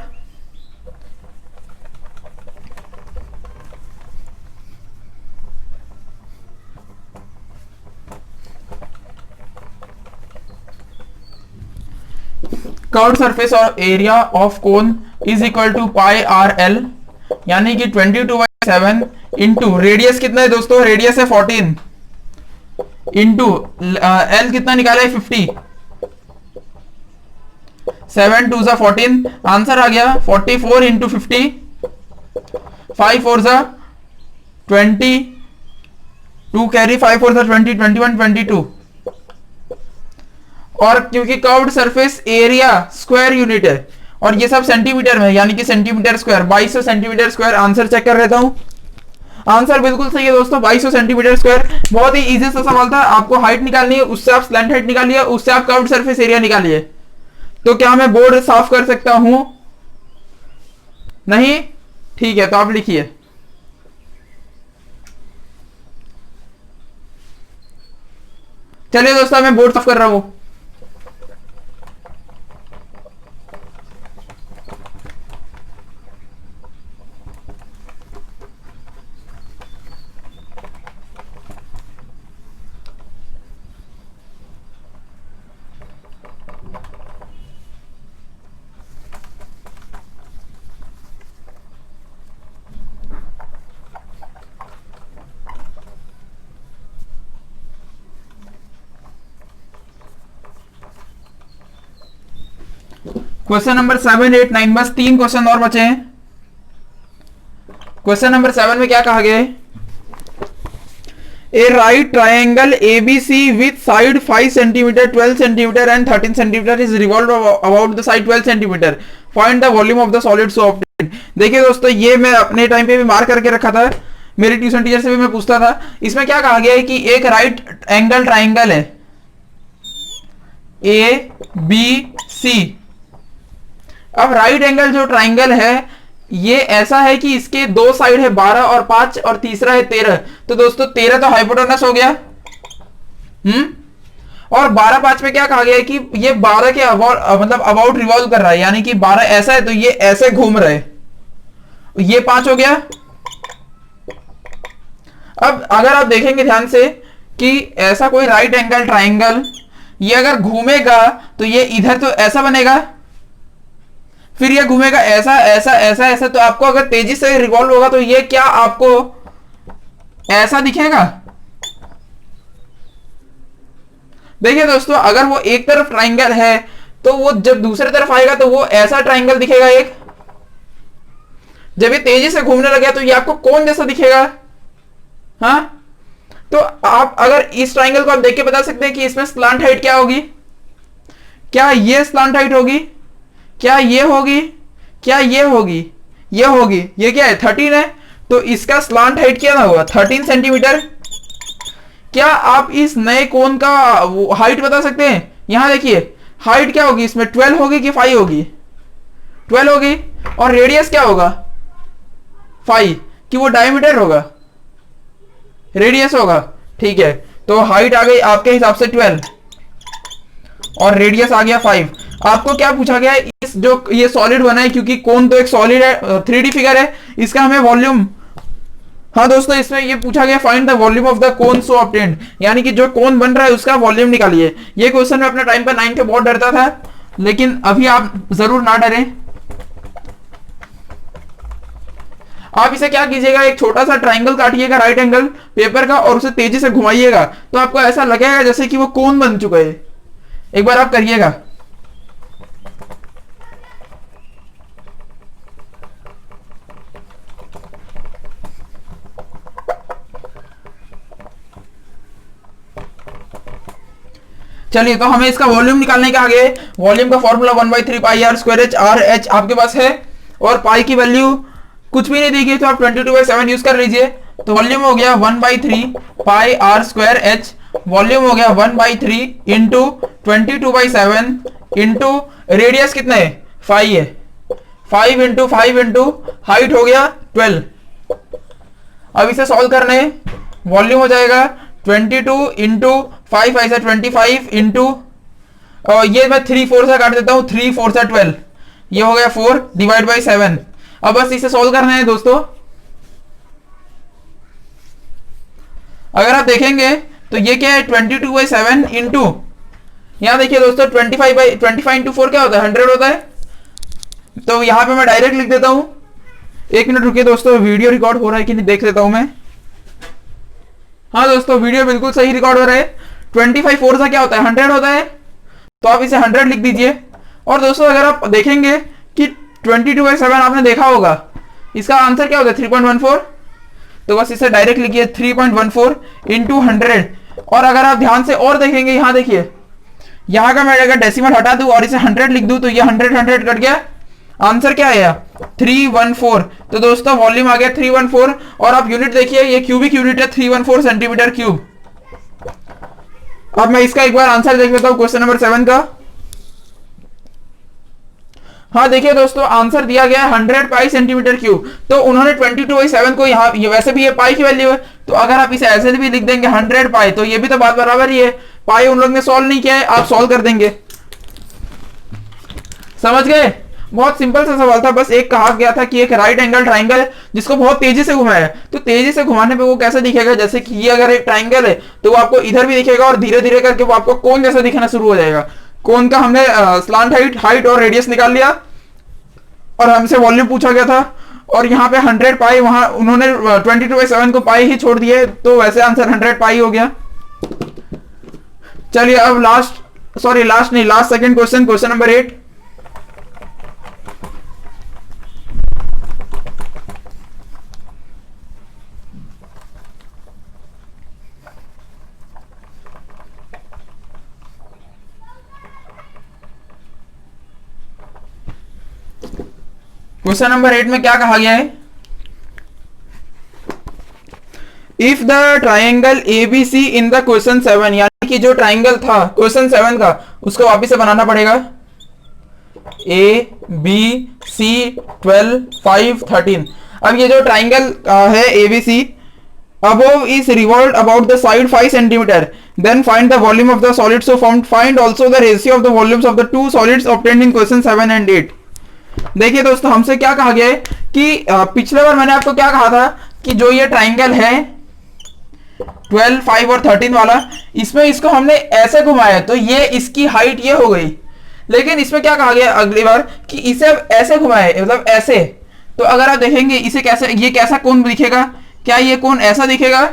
कर्व्ड सरफेस और area of cone is equal to pi R L, यानी कि 22/7 इंटू रेडियस कितना है दोस्तों, रेडियस है 14 इंटू एल कितना निकाला है 50, 7 2 जा 14, आंसर आ गया 44 इंटू 50, 5 4 जा 20, 2 कैरी, 5 4 जा 20, 21 22। और क्योंकि curved surface area square unit है और ये सब सेंटीमीटर में, यानी कि centimetre square, 2200 centimetre square. Answer check कर लेता हूं, आंसर बिल्कुल सही है दोस्तों, 2200 सेंटीमीटर स्क्वायर। बहुत ही इजी सा सवाल था, आपको हाइट निकालनी है, उससे आप स्लैंट हाइट निकालिए, उससे आप कर्व्ड सरफेस एरिया निकालिए। तो क्या मैं बोर्ड साफ कर सकता हूं, नहीं, ठीक है, तो आप लिखिए। चलिए दोस्तों मैं बोर्ड साफ कर रहा हूँ। क्वेश्चन नंबर 7, 8, 9, बस 3 क्वेश्चन और बचे हैं। क्वेश्चन नंबर 7 में क्या कहा गया है? A right triangle ABC with side 5 centimetre, 12 centimetre and 13 centimetre is revolve about the side 12 centimetre. Find the volume of the solid so obtained. देखिए दोस्तों, ये मैं अपने टाइम पे भी मार्क करके रखा था, मेरे ट्यूशन टीचर से भी मैं पूछता था। इसमें क्या कहा गया है कि एक राइट एंगल ट्राइंगल है ए बी सी। अब राइट एंगल जो ट्राइंगल है ये ऐसा है कि इसके दो साइड है 12 और 5 और तीसरा है 13। तो दोस्तों 13 तो हाइपोटेनस हो गया। और 12 5 में क्या कहा गया है कि ये 12 के मतलब अबाउट रिवॉल्व कर रहा है, यानी कि 12 ऐसा है तो ये ऐसे घूम रहे, ये 5 हो गया। अब अगर आप देखेंगे ध्यान से कि ऐसा कोई राइट एंगल ट्राइंगल ये अगर घूमेगा तो ये इधर तो ऐसा बनेगा, फिर ये घूमेगा ऐसा ऐसा ऐसा ऐसा। तो आपको अगर तेजी से रिवॉल्व होगा तो ये क्या आपको ऐसा दिखेगा? देखिए दोस्तों, अगर वो एक तरफ ट्राइंगल है तो वो जब दूसरी तरफ आएगा तो वो ऐसा ट्राइंगल दिखेगा एक। जब ये तेजी से घूमने लगे तो ये आपको कौन जैसा दिखेगा? हाँ, तो आप अगर इस ट्राइंगल को आप देख के बता सकते हैं कि इसमें स्लांट हाइट क्या होगी? क्या ये स्लांट हाइट होगी? क्या ये होगी? क्या ये होगी? ये होगी। ये क्या है? 13 है, तो इसका स्लांट हाइट क्या होगा? 13 सेंटीमीटर। क्या आप इस नए कोन का हाइट बता सकते हैं? यहां देखिए हाइट क्या होगी इसमें, 12 होगी कि 5 होगी? 12 होगी। और रेडियस क्या होगा? 5। कि वो डायमीटर होगा? रेडियस होगा। ठीक है, तो हाइट आ गई आपके हिसाब से 12 और रेडियस आ गया 5। आपको क्या पूछा गया है? इस जो ये सॉलिड बना है, क्योंकि कोन तो एक सॉलिड है, 3D फिगर है, इसका हमें वॉल्यूम, हाँ दोस्तों इसमें ये पूछा गया find the volume of the cone so obtained, यानी कि जो कोन बन रहा है उसका वॉल्यूम निकालिए। ये क्वेश्चन में अपने टाइम पर 9 के बहुत डरता था, लेकिन अभी आप जरूर ना डरें। आप इसे क्या कीजिएगा, एक छोटा सा ट्राइंगल काटिएगा राइट एंगल पेपर का और उसे तेजी से घुमाइएगा तो आपको ऐसा लगेगा जैसे कि वो कोन बन चुका है। एक बार आप करिएगा। चलिए, तो हमें इसका वॉल्यूम निकालने के आगे वॉल्यूम का formula 1/3 pi R square H, R H आपके पास है और पाई की वैल्यू कुछ भी नहीं दी गई तो आप 22/7 यूज कर लीजिए। तो वॉल्यूम हो गया 1/3 pi R square H, volume हो गया 1/3 इंटू 22/7 इंटू रेडियस कितना है? 5 है। 5 इंटू 5 इंटू हाइट हो गया 12। अब इसे सॉल्व करने वॉल्यूम हो जाएगा 22 इंटू 5 ऐसा 25 इंटू, और ये मैं 3 4 से काट देता हूं, 3 4 से 12, ये हो गया 4 डिवाइड बाई 7। अब बस इसे सॉल्व करना है दोस्तों। अगर आप देखेंगे तो ये क्या है 22/7 इंटू, यहां देखिए दोस्तों 25 इंटू 4 क्या होता है? 100 होता है। तो यहां पे मैं डायरेक्ट लिख देता हूं। एक मिनट रुकिए दोस्तों, वीडियो रिकॉर्ड हो रहा है कि नहीं देख लेता हूं मैं। हाँ दोस्तों, वीडियो बिल्कुल सही रिकॉर्ड हो रहा है। 25 4 से क्या होता है? 100 होता है। तो आप इसे 100 लिख दीजिए। और दोस्तों अगर आप देखेंगे कि 22/7 आपने देखा होगा, इसका आंसर क्या होता है? 3.14। तो बस इसे डायरेक्ट लिखिए 3.14 इंटू 100। और अगर आप ध्यान से और देखेंगे, यहाँ देखिए, यहाँ का मैं अगर डेसिमल हटा दूं और इसे 100 लिख दूं तो ये 100 कट गया, आंसर क्या आया? 314। तो दोस्तों वॉल्यूम आ गया 314। और आप यूनिट देखिए, ये क्यूबिक यूनिट है 314 सेंटीमीटर क्यूब। अब मैं इसका एक बार आंसर देख लेता हूं क्वेश्चन नंबर 7 का। हाँ देखिए दोस्तों, आंसर दिया गया है 100 पाई सेंटीमीटर क्यूब। तो उन्होंने 22/7 को यहाँ, ये वैसे भी ये पाई की वैल्यू है, तो अगर आप इसे ऐसे भी लिख देंगे 100 पाई तो ये भी तो बात बराबर ही है। पाई उन लोग ने सॉल्व नहीं किया है, आप सॉल्व कर देंगे। समझ गए? बहुत सिंपल सा सवाल था, बस एक कहा गया था कि एक राइट एंगल ट्राइंगल है जिसको बहुत तेजी से घुमाया है, तो तेजी से घुमाने पे वो कैसे दिखेगा, जैसे कि ये अगर एक ट्राइंगल है तो वो आपको इधर भी दिखेगा और धीरे धीरे करके वो आपको कोन जैसा दिखना शुरू हो जाएगा। कोन का हमने स्लांट हाइट और रेडियस निकाल लिया और हमसे वॉल्यूम पूछा गया था, और यहाँ पे 100 पाई, वहां उन्होंने 22/7 को पाई ही छोड़ दिए, तो वैसे आंसर 100 पाई हो गया। चलिए अब last second question number 8। Question number 8 में क्या कहा गया है? If the triangle ABC in the question 7, यानी कि जो ट्राइंगल था क्वेश्चन 7 का, उसको वापिस से बनाना पड़ेगा। A B C 12 5 13। अब ये जो ट्राइंगल है ABC, above is revolved about the side 5 centimeter, then find the volume of the solid so formed, find also the ratio of the volumes of the two solids obtained in question 7 and 8। देखिए दोस्तों, हमसे क्या कहा गया है कि पिछले बार मैंने आपको क्या कहा था कि जो ये ट्राइंगल है 12 5 और 13 वाला, इसमें इसको हमने ऐसे घुमाया तो ये इसकी हाइट ये हो गई, लेकिन इसमें क्या कहा गया अगली बार कि इसे अब ऐसे घुमाए, मतलब ऐसे। तो अगर आप देखेंगे इसे कैसे, ये कैसा कोण दिखेगा, क्या ये कोण ऐसा दिखेगा?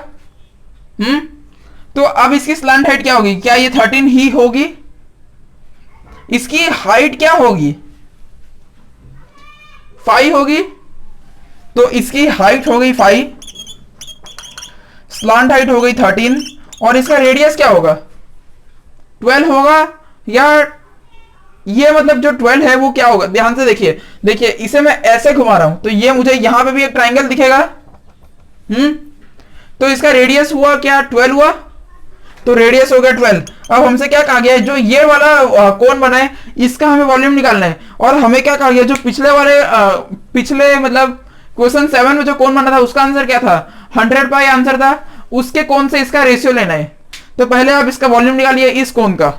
तो अब इसकी स्लैंट हाइट क्या होगी? क्या ये 13 ही होगी? इसकी हाइट क्या होगी? 5 होगी, तो इसकी हाइट हो गई 5, स्लैंट हाइट हो गई 13, और इसका रेडियस क्या होगा? 12 होगा, या ये मतलब जो 12 है वो क्या होगा? ध्यान से देखिए इसे मैं ऐसे घुमा रहा हूं तो ये मुझे यहां पे भी एक ट्राइंगल दिखेगा। तो इसका रेडियस हुआ क्या? 12 हुआ, तो रेडियस हो गया 12। अब हमसे क्या कहा गया है, जो ये वाला कोण बना है इसका हमें वॉल्यूम निकालना है, और हमें क्या कहा गया, जो पिछले मतलब क्वेश्चन 7 में जो कोण बना था उसका आंसर क्या था? 100 पाई आंसर था, उसके कोण से इसका रेशियो लेना है। तो पहले आप इसका वॉल्यूम निकालिए इस कोण का।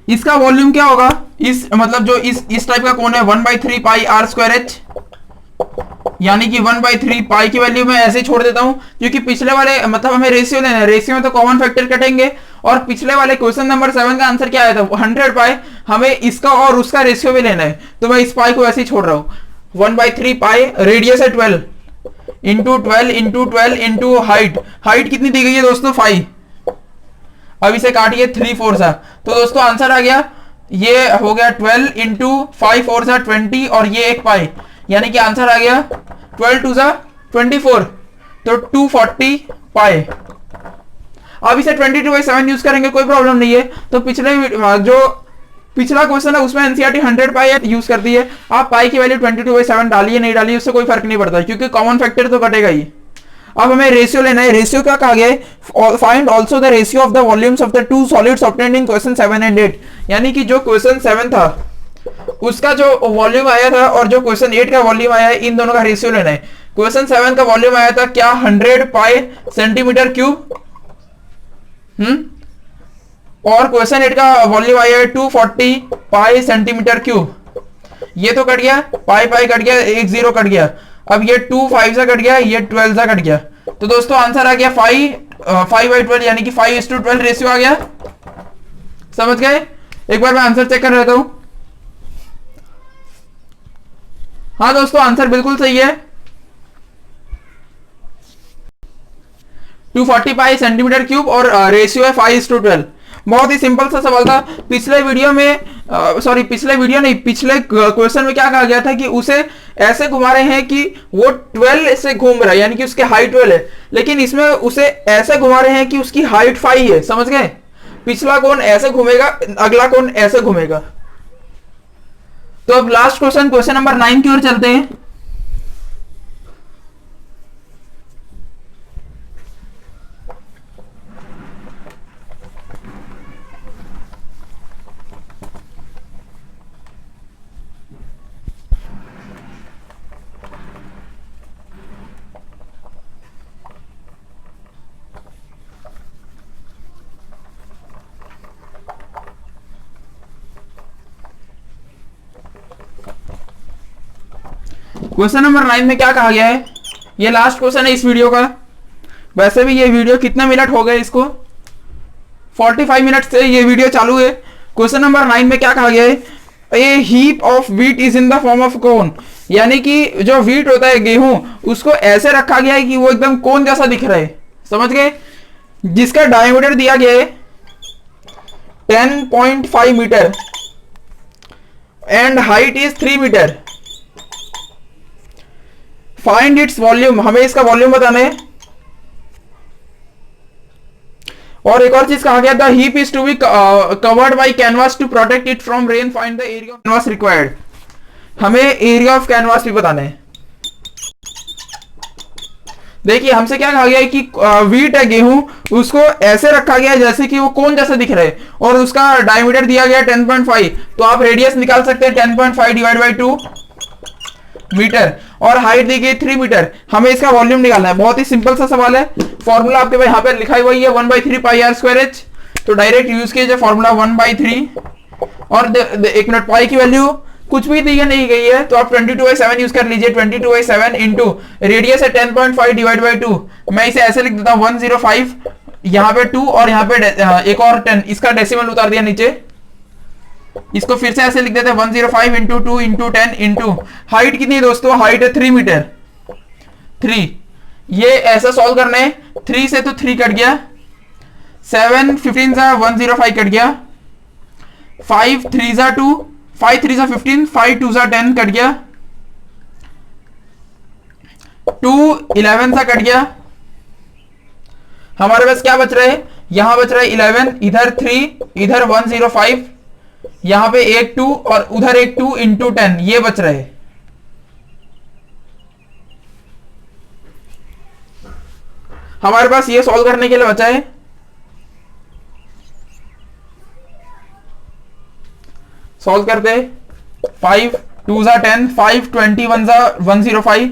इसका वॉल्यूम क्या होगा? इस मतलब जो इस टाइप का कोण है 1/3 पाई आर स्क्वायर एच, यानी कि 1/3 पाई की वैल्यू मैं ऐसे छोड़ देता हूं, क्योंकि पिछले वाले मतलब हमें रेशियो लेना है, रेशियो में तो कॉमन फैक्टर कटेंगे, और पिछले वाले क्वेश्चन नंबर 7 का आंसर क्या आया था? 100 पाई। हमें इसका और उसका रेशियो भी लेना है, तो मैं इस पाई को ऐसे ही छोड़ रहा हूं। 1/3 पाई, रेडियस है 12 इंटू 12 इंटू हाइट कितनी दी गई है दोस्तों? 5। अब इसे काटिए 3 4 सा, तो दोस्तों आंसर आ गया, ये हो गया 12 इंटू 5 4 सा 20, और ये एक पाई, यानी कि आंसर आ गया 12 2 सा 24, तो 240 पाई। अब इसे 22/7 यूज करेंगे, कोई प्रॉब्लम नहीं है। तो पिछला क्वेश्चन है उसमें एनसीईआरटी 100 पाई यूज कर दी है, आप पाई की वैल्यू 22/7 डालिए नहीं डालिए उससे कोई फर्क नहीं पड़ता, क्योंकि कॉमन फैक्टर तो कटेगा ही। अब हमें रेशियो लेना है। रेशियो क्या कहा गया है? Find also the ratio of the volumes of the two solids obtained in question 7 and 8, यानी कि जो क्वेश्चन 7 था उसका जो वॉल्यूम आया था और जो क्वेश्चन 8 का वॉल्यूम आया है, इन दोनों का रेशियो लेना है। क्वेश्चन 7 का वॉल्यूम आया था क्या? 100 पाई सेंटीमीटर क्यूब, और क्वेश्चन 8 का वॉल्यूम आया है 240 पाई सेंटीमीटर क्यूब। ये तो कट गया, पाई कट गया, एक 0 कट गया, अब ये 2 5 सा कट गया, ये 12 सा कट गया, तो दोस्तों आंसर आ गया 5/12, यानी कि 5:12 रेशियो आ गया। समझ गए? एक बार मैं आंसर चेक कर लेता हूं। हाँ दोस्तों, आंसर बिल्कुल सही है, 240 पाई सेंटीमीटर क्यूब, और रेशियो है 5:12। बहुत ही सिंपल सा सवाल था। पिछले क्वेश्चन में क्या कहा गया था कि उसे ऐसे घुमा रहे हैं कि वो 12 से घूम रहा है, यानी कि उसकी हाइट 12 है, लेकिन इसमें उसे ऐसे घुमा रहे हैं कि उसकी हाइट 5 है। समझ गए? पिछला कोण ऐसे घूमेगा, अगला कोण ऐसे घूमेगा। तो अब लास्ट क्वेश्चन नंबर 9 की ओर चलते हैं। क्वेश्चन नंबर 9 में क्या कहा गया है, ये लास्ट क्वेश्चन है इस वीडियो का। वैसे भी ये वीडियो कितने मिनट हो गए इसको, 45 मिनट से ये वीडियो चालू है। क्वेश्चन नंबर 9 में क्या कहा गया है, a heap of wheat is in the form of cone, यानी कि जो व्हीट होता है गेहूं, उसको ऐसे रखा गया है कि वो एकदम कोन जैसा दिख रहा है, समझ गए, जिसका डायमीटर दिया गया है 10.5 metre and height is 3 metre. Find its volume, हमें इसका वॉल्यूम बताना है। और एक और चीज कहा गया, the heap is to be covered by canvas to protect it from rain, find the area of canvas required, हमें एरिया ऑफ कैनवास भी बताना है। देखिए हमसे क्या कहा गया है कि व्हीट है गेहूं, उसको ऐसे रखा गया है जैसे कि वो कोन जैसे दिख रहा है, और उसका डायमीटर दिया गया है 10.5, तो आप रेडियस निकाल सकते हैं 10.5 डिवाइड बाई 2 मीटर, और हाइट दी गई 3 मीटर। हमें इसका वॉल्यूम निकालना है, बहुत ही सिंपल सा सवाल है। फॉर्मूला आपके पास यहाँ पे लिखा हुआ है 1/3 पाई आर स्क्वायर एच, तो डायरेक्ट यूज कीजिए फॉर्मूला 1/3, और एक मिनट पाई की वैल्यू कुछ भी दी नहीं गई है, तो आप 22/7 यूज कर लीजिए। 22/7 इंटू रेडियस है 10.5 डिवाइड बाई 2, मैं इसे ऐसे लिख देता हूँ 105, यहाँ पे 2 और यहाँ पे एक और 10, इसका डेसिमल उतार दिया नीचे, इसको फिर से ऐसे लिख देते हैं 105 इंटू 2 इंटू 10 इंटू हाइट कितनी है दोस्तों, हाइट है 3 मीटर 3। ये ऐसा सॉल्व करना है, 3 से तो 3 कट गया, 7 15 सा 105 कट गया, 5 3 सा 2, 5 3 सा 15, 5 2 सा 10 कट गया, 2 11 सा कट गया। हमारे पास क्या बच रहा है, यहां बच रहा है 11, इधर 3, इधर 105, यहां पे एक 2 और उधर एक 2 इंटू 10, ये बच रहे। हमारे पास ये सॉल्व करने के लिए बचा है, सॉल्व करते हैं। 5 2 सा 10, 5 21 सा 105।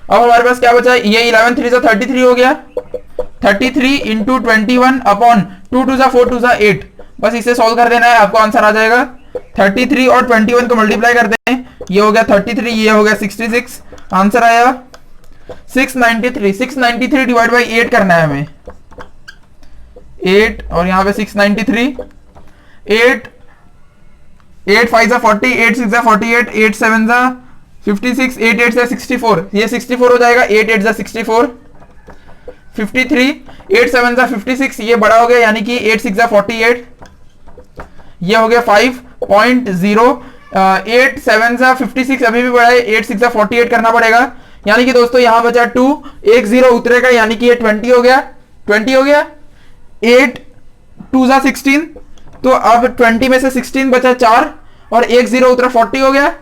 अब हमारे पास क्या बचा है, ये 11 3 सा 33 हो गया, 33 इंटू 21 अपॉन 2 2 सा 4 2 सा 8, बस इसे सॉल्व कर देना है, आपको आंसर आ जाएगा। 33 और 21 को मल्टीप्लाई करते हैं, ये हो गया 33, ये हो गया 66, आंसर आया 693। 693 डिवाइड बाई 8 करना है हमें, 8 और यहाँ पे 693, 8 8 5 सा 40, 8 6 सा 48, 8 7 सा 56, 8 8 सा 64, ये 64 हो जाएगा, 8 8 सा 64, 53, 8 7 सा 56, ये बड़ा हो गया यानी कि 8 6 सा 48, ये हो गया 5.0, 8 7 सा 56 अभी भी बड़ा है, 8 6 सा 48 करना पड़ेगा, यानी कि दोस्तों यहां बचा 2, एक 0 उतरेगा यानी कि ये 20 हो गया, 20 हो गया, 8 2 सा 16, तो अब 20 में से 16 बचा 4 और एक 0 उतरा, 40 हो गया,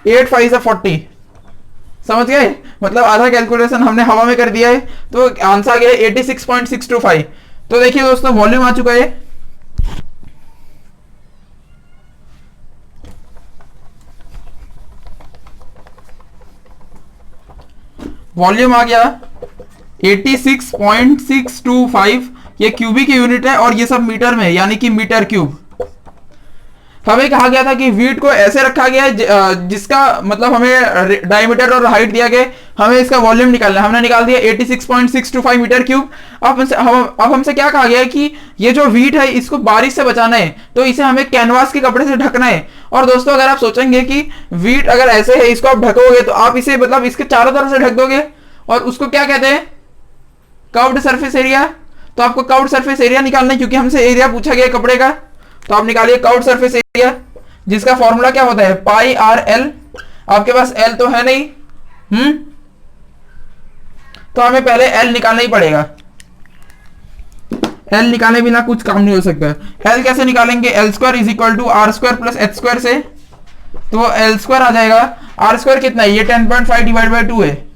8 5 सा 40, समझ गए, मतलब आधा कैलकुलेशन हमने हवा में कर दिया है, तो आंसर आ गया 86.625। तो देखिए दोस्तों वॉल्यूम आ चुका है, वॉल्यूम आ गया 86.625, ये क्यूबिक यूनिट है और ये सब मीटर में यानी कि मीटर क्यूब। हमें कहा गया था कि व्हीट को ऐसे रखा गया है जिसका मतलब हमें डायमीटर और हाइट दिया गया, हमें इसका वॉल्यूम निकालना है, हमने निकाल दिया 86.625 मीटर क्यूब। अब हमसे क्या कहा गया है कि ये जो व्हीट है इसको बारिश से बचाना है, तो इसे हमें कैनवास के कपड़े से ढकना है। और दोस्तों अगर आप सोचेंगे कि व्हीट अगर ऐसे है इसको आप ढकोगे तो आप इसे मतलब इसके चारों तरफ से ढक दोगे, और उसको क्या कहते हैं, कर्व्ड सरफेस एरिया। तो आपको कर्व्ड सरफेस एरिया निकालना है, क्योंकि हमसे एरिया पूछा गया कपड़े का, तो आप निकालिए कर्व्ड सरफेस एरिया, जिसका फॉर्मूला क्या होता है, पाई आर एल। आपके पास एल तो है नहीं, तो हमें पहले एल निकालना ही पड़ेगा, एल निकाले बिना कुछ काम नहीं हो सकता। एल कैसे निकालेंगे, L square is equal to R square plus H square से, तो एल स्क्वायर आ जाएगा, आर स्क्वायर कितना है, ये 10.5 डिवाइड बाई 2 है,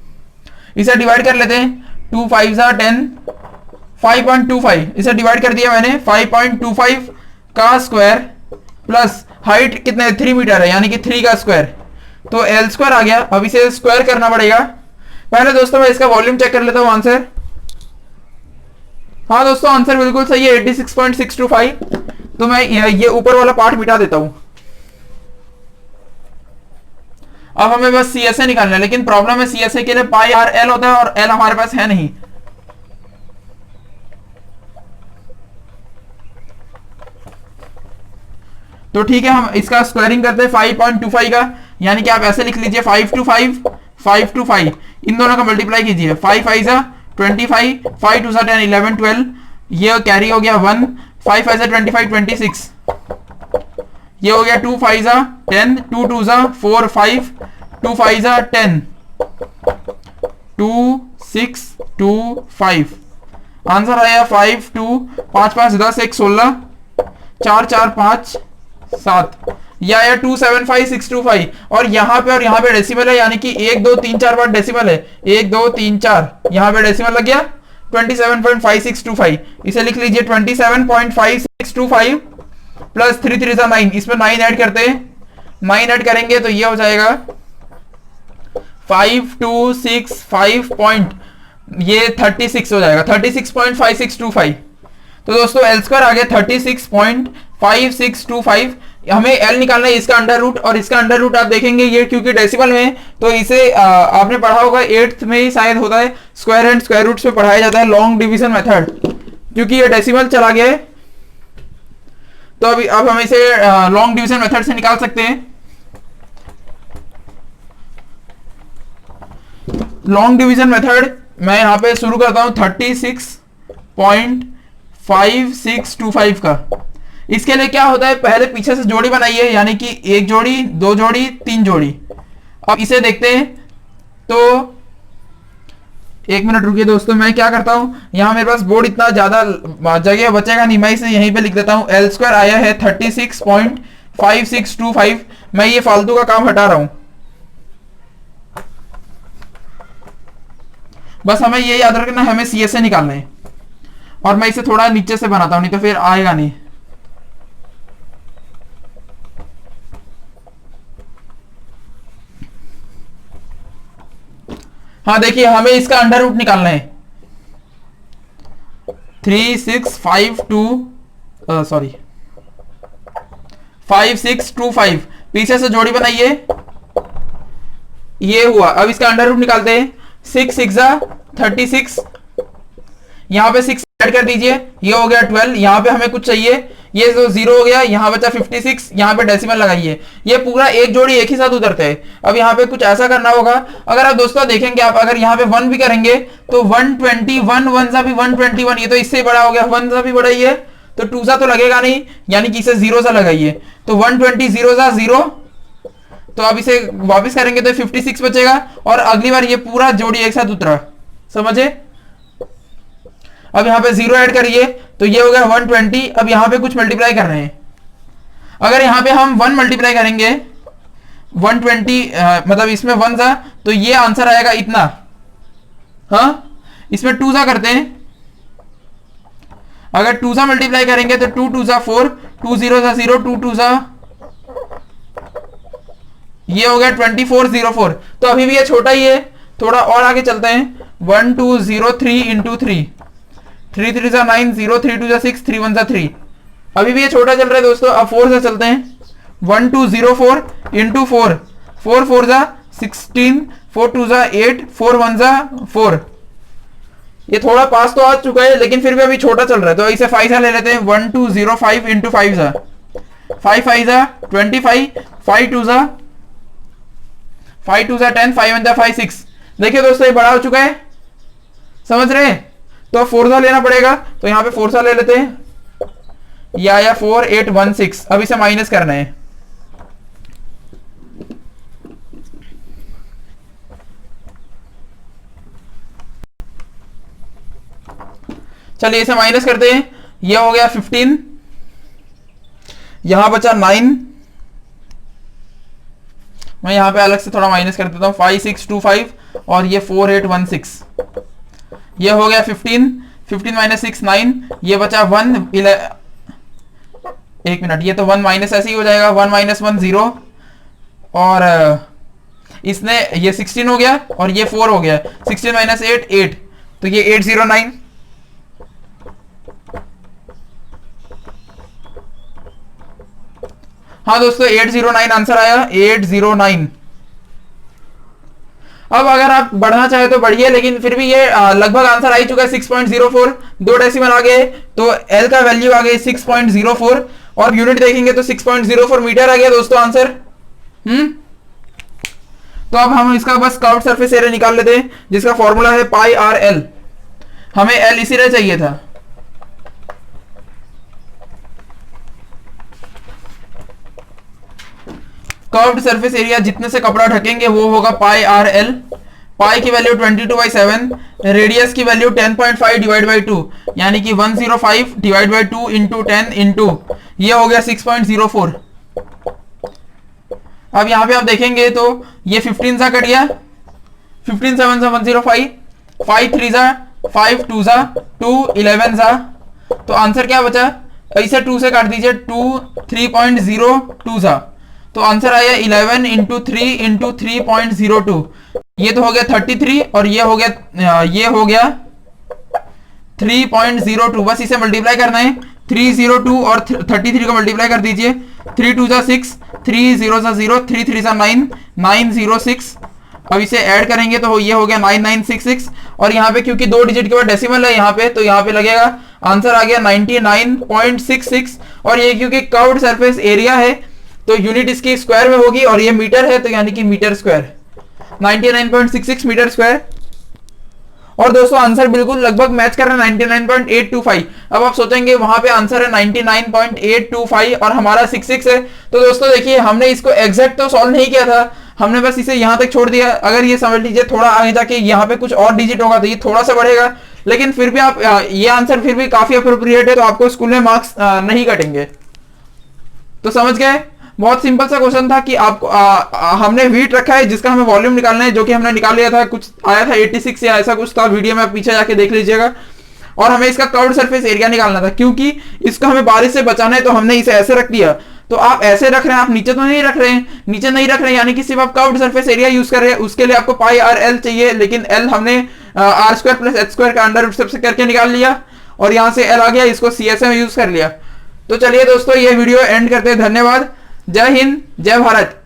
इसे डिवाइड कर लेते हैं, 2 5 10, 5.25, इसे डिवाइड कर दिया मैंने, 5.25 का स्क्वायर प्लस हाइट कितना है 3 मीटर है यानी कि 3 का स्क्वायर, तो एल स्क्वायर आ गया। अब इसे स्क्वायर करना पड़ेगा। पहले दोस्तों मैं इसका वॉल्यूम चेक कर लेता हूं आंसर। हाँ दोस्तों आंसर बिल्कुल सही है 86.625। तो मैं ये ऊपर वाला पार्ट मिटा देता हूं। अब हमें बस सी एस ए निकालना है, लेकिन प्रॉब्लम है सी एस ए के लिए पाई आर एल होता है और एल हमारे पास है नहीं। तो ठीक है, हम इसका स्क्वायरिंग करते हैं 5.25 का, यानी कि आप ऐसे लिख लीजिए 5 to 5, 5 to 5, इन दोनों का मल्टीप्लाई कीजिए। 5 5 जा 25, 5 2 10 11 12, ये कैरी हो गया 1, 5 5 25 26, ये हो गया 2 5 जा 10, 2 2 जा 4 5, 2 5 जा 10, 2 6 2 5, आंसर आया 5 2, 5 5 10 1 16, 4 4 5 7, या 275625, और यहाँ पे डेसिमल है, यानी कि 1 2 3 4 5 डेसिमल है, 1 2 3 4, यहाँ पे डेसिमल लग गया 27.5625, इसे लिख लीजिए 27.5625 प्लस 3 3 9, इसमें 9 ऐड करते हैं, 9 ऐड करेंगे तो ये हो जाएगा 5265 पॉइंट, ये 36 हो जाएगा, 36.5625। तो दोस्तों एल स्क्वायर आ गया 36.5625। हमें एल निकालना है, इसका अंडर रूट, और इसका अंडर रूट आप देखेंगे ये क्योंकि डेसिमल में, तो इसे आपने पढ़ा होगा 8th में ही शायद होता है, स्क्वायर एंड स्क्वायर रूट्स में पढ़ाया जाता है लॉन्ग डिवीजन मेथड, क्योंकि ये डेसिमल चला गया है। तो अभी अब हम इसे लॉन्ग डिवीजन मेथड से निकाल सकते हैं। लॉन्ग डिवीजन मेथड मैं यहां पे शुरू करता हूं 36.5625 का। इसके लिए क्या होता है, पहले पीछे से जोड़ी बनाइए, यानी कि 1 जोड़ी 2 जोड़ी 3 जोड़ी। अब इसे देखते हैं, तो 1 मिनट रुकिए दोस्तों, मैं क्या करता हूं, यहां मेरे पास बोर्ड इतना ज्यादा जगह बचेगा नहीं, मैं इसे यहीं पे लिख देता हूं। एल स्क्वायर आया है 36.5625, मैं ये फालतू का काम हटा रहा हूं, बस हमें ये याद रखना, हमें सी एस ए निकालना है, और मैं इसे थोड़ा नीचे से बनाता हूं, नहीं तो फिर आएगा नहीं। हाँ देखिए, हमें इसका अंडर रूट निकालना है 5625, पीछे से जोड़ी बनाइए, ये हुआ। अब इसका अंडर रूट निकालते हैं, 6 6 36, यहां पे 6 ऐड कर दीजिए, ये हो गया 12, यहां पे हमें कुछ चाहिए, ये जो 0 हो गया, यहां बचा 56, यहां पे डेसिमल लगाइए, ये पूरा एक जोड़ी एक ही साथ उतरते हैं। अब यहां पे कुछ ऐसा करना होगा, अगर आप दोस्तों देखेंगे, आप अगर यहां पे 1 भी करेंगे तो 121, 1 सा भी 121, ये तो इससे बड़ा हो गया, 1 सा भी बड़ा ही है, तो 2 सा तो लगेगा नहीं, यानी कि इसे 0 सा लगाइए, तो 120 0 सा 0, तो अब इसे वापस करेंगे तो 56 बचेगा, और अगली बार ये पूरा जोड़ी एक साथ उतरा, समझे। अब यहाँ पे 0 ऐड करिए, तो ये हो गया 120। अब यहाँ पे कुछ मल्टीप्लाई कर रहे हैं, अगर यहाँ पे हम 1 मल्टीप्लाई करेंगे 120, मतलब इसमें 1 सा, तो ये आंसर आएगा इतना। हाँ, इसमें 2 सा करते हैं, अगर 2 सा मल्टीप्लाई करेंगे तो 2 2 सा 4, 2 0 सा 0, 2 2 सा, ये हो गया 2404। तो अभी भी ये छोटा ही है, थोड़ा और आगे चलते हैं, 1203 इंटू 3, 3 3 जा 9, 0 3 2 जा 6, 3 1 जा 3, अभी भी ये छोटा चल रहा है दोस्तों। अब 4 से चलते हैं, 1204 इंटू 4, 4 4 जा 16, 4 2 जा 8, 4 1 जा 4, ये थोड़ा पास तो आ चुका है, लेकिन फिर भी अभी छोटा चल रहा है, तो इसे 5 सा ले लेते हैं। 1205 इंटू 5 जा 5 5 जा 25, 5 2 जा 5 2 जा 10, 5 1 जा 5 6। देखिए दोस्तों ये बड़ा हो चुका है, समझ रहे हैं। तो अब 4 सा लेना पड़ेगा, तो यहाँ पे 4 सा ले लेते हैं, या 4816। अब इसे माइनस करना है, चलिए इसे माइनस करते हैं, ये हो गया 15, यहां बचा 9, मैं यहां पे अलग से थोड़ा माइनस कर देता हूं, 5625, और ये 4816, ये हो गया 15, 15 माइनस 6 9, ये बचा 1 एक मिनट, ये तो 1 माइनस ऐसे ही हो जाएगा, 1 माइनस 1 0, और इसने ये 16 हो गया, और ये 4 हो गया, 16 माइनस 8 8, तो ये 809। हाँ दोस्तों 809 आंसर आया, 809। अब अगर आप बढ़ना चाहे तो बढ़िए, लेकिन फिर भी ये लगभग आंसर आ ही चुका है 6.04, 2 डेसिमल आ गए तो एल का वैल्यू आ गई 6.04 और यूनिट देखेंगे तो 6.04 मीटर आ गया दोस्तों आंसर। तो अब हम इसका बस कर्व्ड सरफेस एरिया निकाल लेते हैं जिसका फॉर्मूला है पाई आर एल। हमें एल इसीलिए चाहिए था। कर्व्ड सरफेस एरिया जितने से कपड़ा ढकेंगे वो होगा पाई आर एल। पाई की वैल्यू 22/7, रेडियस की वैल्यू 10.5 डिवाइड बाई 2 यानी कि 105 डिवाइड बाई 2 इंटू 10 इंटू ये हो गया 6.04। अब यहाँ पे आप देखेंगे तो ये 15 सा कट गया, 15 7 सा 105, 5 3 सा 5 2 सा 2 11 सा, तो आंसर क्या बचा, इसे 2 से काट दीजिए, 2 3.02 सा, तो आंसर आया 11 इंटू 3 इंटू 3.02। ये तो हो गया 33 और ये हो गया 3.02। बस इसे मल्टीप्लाई करना है, 302 और 33 को मल्टीप्लाई कर दीजिए, 3 2 सा 6, 3 0 सा 0, 3 3 सा 9, 906। अब इसे ऐड करेंगे तो ये हो गया 9966 और यहाँ पे क्योंकि 2 डिजिट के बाद डेसिमल है यहाँ पे, तो यहाँ पे लगेगा आंसर आ गया 99.66। और ये क्योंकि कर्व्ड सरफेस एरिया है तो यूनिट इसकी स्क्वायर में होगी और ये मीटर है तो यानी कि मीटर स्क्वायर, 99.66 मीटर स्क्वायर। और दोस्तों आंसर बिल्कुल लगभग मैच कर रहा है 99.825। अब आप सोचेंगे वहां पे आंसर है 99.825 और हमारा 66 है। तो दोस्तों देखिए हमने इसको एग्जैक्ट तो सॉल्व नहीं किया था, हमने बस इसे यहां तक छोड़ दिया। अगर ये समझ लीजिए थोड़ा आगे जाके यहाँ पे कुछ और डिजिट होगा तो ये थोड़ा सा बढ़ेगा, लेकिन फिर भी आप ये आंसर फिर भी काफी अप्रोप्रिएट है, तो आपको स्कूल में मार्क्स नहीं कटेंगे। तो समझ गए, बहुत सिंपल सा क्वेश्चन था कि आपको हमने वीट रखा है जिसका हमें वॉल्यूम निकालना है, जो कि हमने निकाल लिया था, कुछ आया था 86 या ऐसा कुछ था, वीडियो में आप पीछे जाके देख लीजिएगा। और हमें इसका कर्व्ड सरफेस एरिया निकालना था, क्योंकि इसको हमें बारिश से बचाना है तो हमने इसे ऐसे रख दिया। तो आप ऐसे रख रहे हैं, आप नीचे तो नहीं रख रहे हैं, नीचे नहीं रख रहे हैं यानी कि सिर्फ आप कर्व्ड सरफेस एरिया यूज कर रहे हैं, उसके लिए आपको पाई आर एल चाहिए, लेकिन एल हमने R square plus H square का अंडर रूट सबसे करके निकाल लिया और यहाँ से एल आ गया, इसको सी एस में यूज कर लिया। तो चलिए दोस्तों ये वीडियो एंड करते हैं, धन्यवाद, जय हिंद जय भारत।